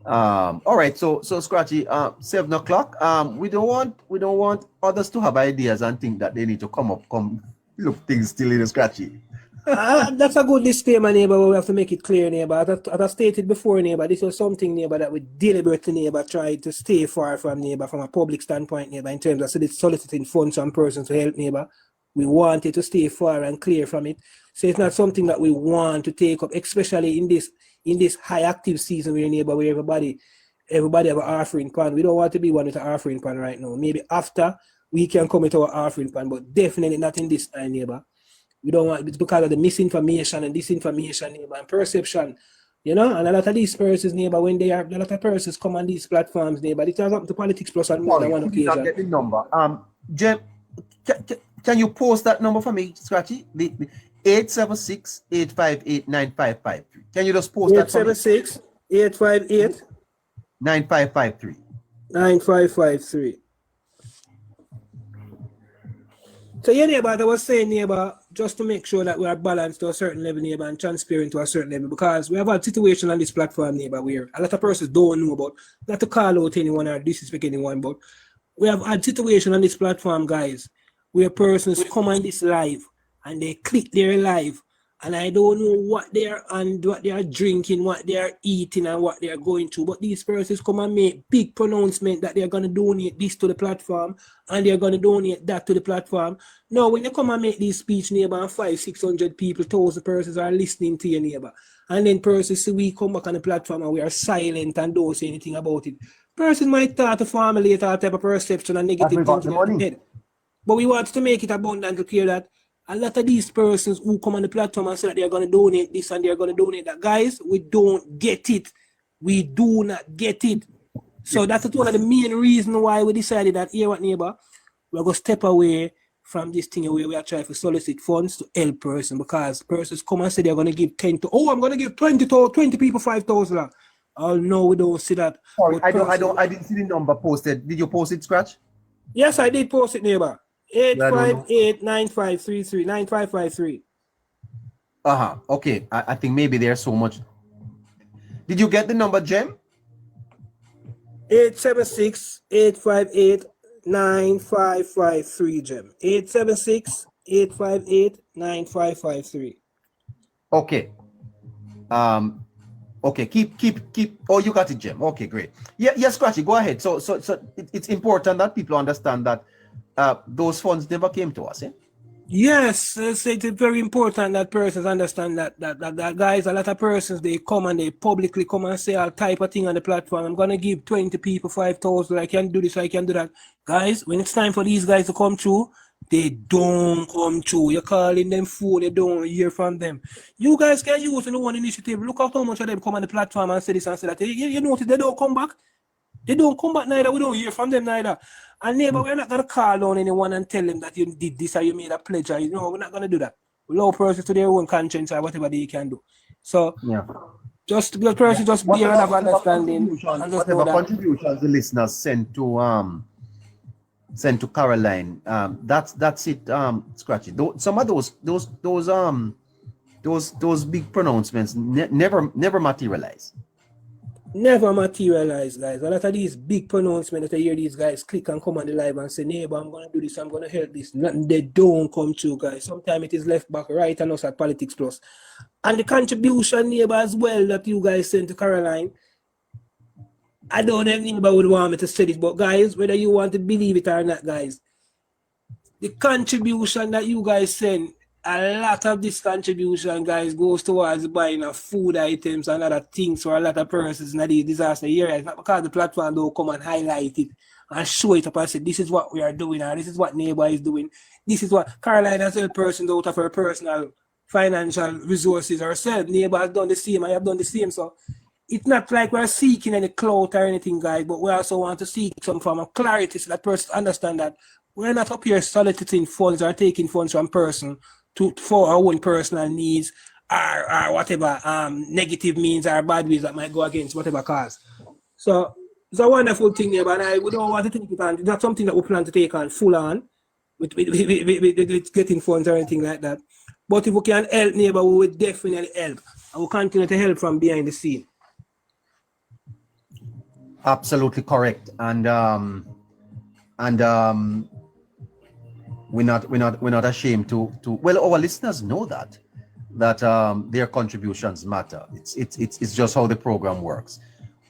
All right, so Scratchy, 7 o'clock. We don't want others to have ideas and think that they need to come look things still in the Scratchy.
That's a good disclaimer, neighbor, but we have to make it clear, neighbor. As I stated before, neighbor, this was something, neighbor, that we deliberately, neighbor, tried to stay far from, neighbor, from a public standpoint, neighbor, in terms of soliciting funds from persons to help, neighbor. We wanted to stay far and clear from it. So it's not something that we want to take up, especially in this high active season where, neighbor, where everybody have an offering plan. We don't want to be one with an offering plan right now. Maybe after we can come with our offering plan, but definitely not in this time, neighbor. We don't want it's because of the misinformation and disinformation, neighbor, and perception. You know, and a lot of these persons, neighbor, when they are a lot of persons come on these platforms, neighbor, it has happened to Politics Plus on more than one occasion.
Not get the number. Jen, can you post that number for me, Scratchy? The 876-858-9553. Can you just post that for me?
876-858
9553.
9553. So yeah, neighbor, I was saying, neighbor, just to make sure that we are balanced to a certain level, neighbor, and transparent to a certain level, because we have a situation on this platform, neighbor, where a lot of persons don't know about, not to call out anyone or disrespect anyone, but we have a situation on this platform, guys, where persons come on this live and they click their live, and I don't know what they are and what they are drinking, what they are eating, and what they are going through. But these persons come and make big pronouncement that they are going to donate this to the platform and they are going to donate that to the platform. Now, when they come and make these speech, neighbor, and 500-600 people, 1,000 persons are listening to your neighbor, and then persons see we come back on the platform and we are silent and don't say anything about it. Person might start to formulate that type of perception and negative thinking in their head. But we want to make it abundantly clear that a lot of these persons who come on the platform and say that they're going to donate this and they're going to donate that, guys, we don't get it. We do not get it. So that's one of the main reasons why we decided that here at neighbor, we're going to step away from this thing where we are trying to solicit funds to help persons, because persons come and say they're going to give 10 to, I'm going to give 20 people 5,000. Oh no, we don't see that.
Sorry, I didn't see the number posted. Did you post it, Scratch?
Yes, I did post it, neighbor. 858-9533, 9553.
Okay. I think maybe there's so much. Did you get the number, Jem?
876-858-9553, Jem. 876-858-9553.
Okay. Okay. Keep. Oh, you got it, Jem. Okay, great. Yeah, Scratchy, go ahead. So it's important that people understand that those funds never came to us, eh?
Yes, it's very important that persons understand that guys, a lot of persons, they come and they publicly come and say all type of thing on the platform. I'm gonna give 20 people 5,000. I can do this, I can do that. Guys, when it's time for these guys to come through, they don't come through. You're calling them fool, they don't hear from them. You guys can use the one initiative. Look at how much of them come on the platform and say this and say that. You notice they don't come back. They don't come back neither. We don't hear from them neither. And neighbor, we're not going to call on anyone and tell them that you did this or you made a pledge. Or, we're not going to do that. We allow persons to their own conscience or whatever they can do. So, just the person just be able to have understanding.
Whatever contributions the listeners sent to Caroline, that's it. Scratchy. Some of those big pronouncements never materialize.
Never materialize, guys. A lot of these big pronouncements that I hear these guys click and come on the live and say, neighbor, I'm going to do this, I'm going to help this. Nothing, they don't come true, guys. Sometimes it is left back, right, and us at Politics Plus. And the contribution, neighbor, as well, that you guys sent to Caroline, I don't know if anybody would want me to say this, but guys, whether you want to believe it or not, guys, the contribution that you guys send, a lot of this contribution, guys, goes towards buying of food items and other things for a lot of persons in these disaster areas. Not because the platform don't come and highlight it and show it up and say, this is what we are doing, or this is what neighbor is doing. This is what Caroline has helped persons out of her personal financial resources herself. Neighbor has done the same, I have done the same. So it's not like we're seeking any clout or anything, guys, but we also want to seek some form of clarity so that persons understand that we're not up here soliciting funds or taking funds from person for our own personal needs or whatever negative means or bad ways that might go against whatever cause. So It's a wonderful thing, neighbor, and we don't want to take it on. It's not something that we plan to take on full on with getting funds or anything like that. But if we can help, neighbor, we will definitely help. And we'll continue to help from behind the scene.
Absolutely correct. And we're not ashamed to well, our listeners know that their contributions matter. It's just how the program works.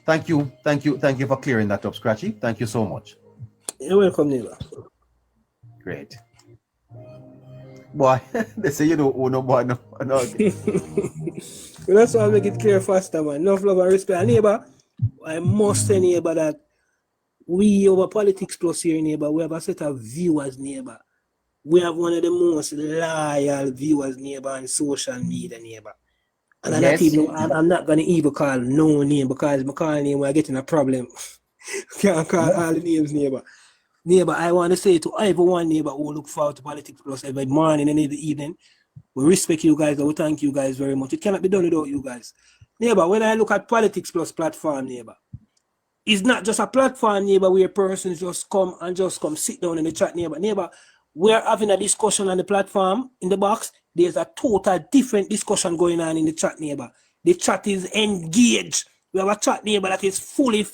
Thank you for clearing that up, Scratchy. Thank you so much.
You're welcome, neighbor.
Great. Boy, they say you don't owe no boy no.
That's why I make it clear faster, man. Enough love and respect. And neighbor, I must say, neighbor, that we over Politics Plus here, neighbor, we have a set of viewers, neighbor. We have one of the most loyal viewers, neighbor, on social media, neighbor. And I'm not going to even call no name, because if I call name, we're getting a problem. Can't call all the names, neighbor. Neighbor, I want to say to everyone, neighbor, who look forward to Politics Plus every morning and every evening, we respect you guys and we thank you guys very much. It cannot be done without you guys. Neighbor, when I look at Politics Plus platform, neighbor, it's not just a platform, neighbor, where persons just come sit down in the chat, neighbor. Neighbor, we're having a discussion on the platform in the box. There's a total different discussion going on in the chat, neighbor. The chat is engaged. We have a chat, neighbor, that is fully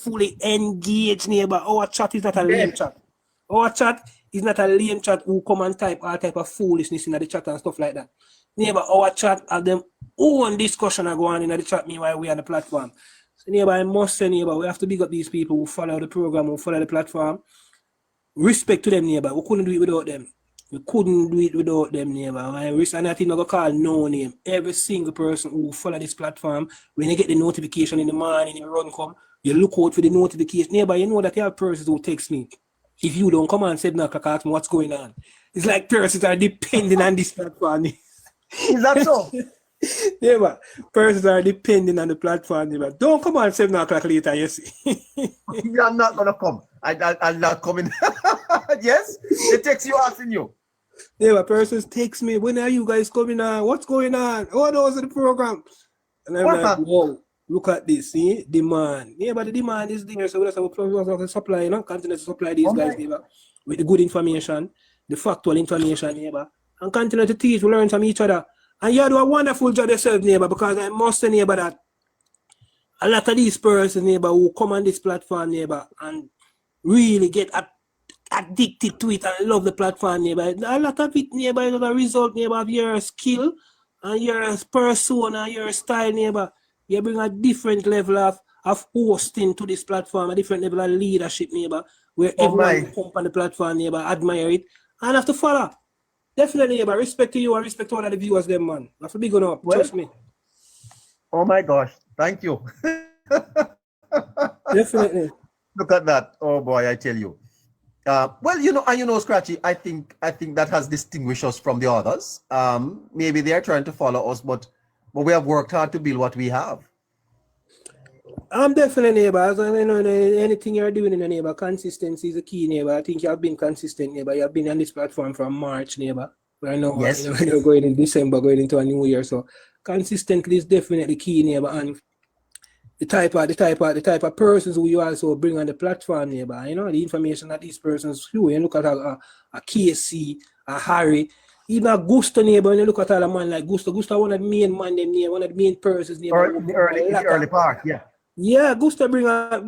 engaged, neighbor. Our chat is not a lame chat. Our chat is not a lame chat who come and type all type of foolishness in the chat and stuff like that. Neighbor, our chat have them own discussion are going on in the chat meanwhile we on the platform. So neighbor, I must say, neighbor, we have to big up these people who follow the program, who follow the platform. Respect to them, neighbor. We couldn't do it without them. We couldn't do it without them, neighbor. And I think I'm going to call no name. Every single person who follow this platform, when you get the notification in the morning, you run come, you look out for the notification. Neighbor, you know that you have persons who text me. If you don't come and 7 o'clock, ask me what's going on. It's like persons are depending on this platform.
Is that so?
Neighbor, persons are depending on the platform, neighbor. Don't come on 7 o'clock later, you see.
You're not going to come. I'll not come in. Yes? They text you asking you.
Neighbor, persons text me, when are you guys coming on? What's going on? Oh, those are the program. And I'm like, whoa, look at this, see? Demand. Neighbor, the demand is there, so we have to supply, you know, continue to supply these guys, neighbor, with the good information, the factual information, neighbor, and continue to teach, we learn from each other. And you do a wonderful job yourself, neighbor, because I must say, neighbor, that a lot of these persons, neighbor, who come on this platform, neighbor, and really get addicted to it and love the platform, neighbor. A lot of it, neighbor, is a result, neighbor, of your skill and your persona and your style, neighbor. You bring a different level of hosting to this platform, a different level of leadership, neighbor, where everyone who comes on the platform, neighbor, admire it and have to follow. Definitely, neighbor, respect to you and respect to all of the viewers, them, man. That's a big one up, trust me.
Oh my gosh, thank you.
Definitely.
Look at that. Oh boy, I tell you. Well, you know, Scratchy, I think that has distinguished us from the others. Maybe they're trying to follow us, but we have worked hard to build what we have.
I'm definitely, neighbor. As I know, anything you're doing in the neighbor, consistency is a key, neighbor. I think you have been consistent, neighbor. You have been on this platform from March, neighbor. Right now,
yes.
You're going in December, going into a new year. So consistently is definitely key, neighbor. And the type of persons who you also bring on the platform, neighbor. You know, the information that these persons through. You look at a KC, a Harry, even a Gusto, neighbor. When you look at a man like Gusto, one of the main man, them, neighbor, one of the main persons, neighbor.
In the early part, yeah.
Yeah, Gusto bring a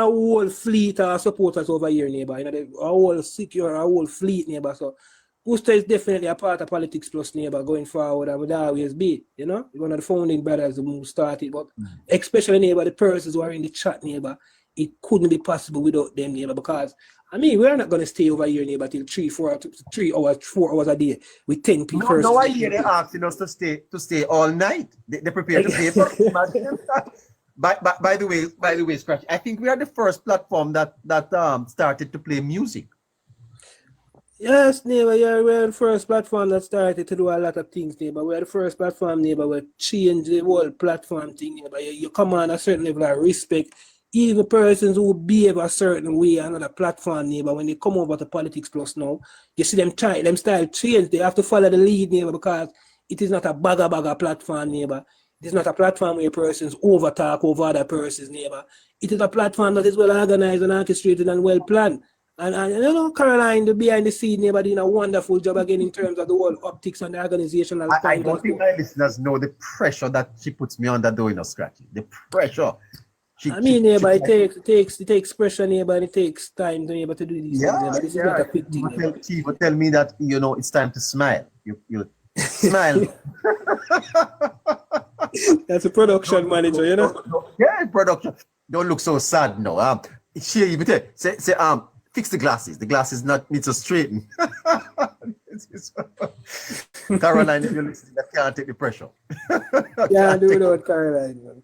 whole fleet of supporters over here, neighbor. You know, a whole secure, a whole fleet, neighbor. So Gusto is definitely a part of Politics Plus, neighbor, going forward, and would always be, you know, one of the founding brothers who started, but especially, neighbor, the persons who are in the chat, neighbor, it couldn't be possible without them, neighbor, because, I mean, we're not going to stay over here, neighbor, till 4 hours a day with 10 people.
No, I hear they asking us to stay all night. They prepare to stay for By the way, Scratch, I think we are the first platform that started to play music.
Yes, neighbor, yeah, we're the first platform that started to do a lot of things, neighbor. We're the first platform, neighbor, we change the whole platform thing, neighbor. You come on a certain level of respect. Even persons who behave a certain way on another platform, neighbor, when they come over to Politics Plus now, you see them style change. They have to follow the lead, neighbor, because it is not a bagger platform, neighbor. This is not a platform where persons overtalk over other persons, neighbor. It is a platform that is well organized and orchestrated and well planned. And you know, Caroline, the behind the scene neighbor doing a wonderful job again in terms of the whole optics and the organizational.
I don't think my listeners know the pressure that she puts me under doing a Scratchy. The pressure.
Neighbor, it takes pressure, neighbor, and it takes time to be able to do these things. Neighbor. This is not a quick thing.
People tell me that, you know, it's time to smile. You smile.
That's a production manager, you know?
Yeah, production. Don't look so sad now. She even say, fix the glasses. The glasses need to straighten. Caroline, if you're listening, I can't take the pressure.
Yeah, do without Caroline.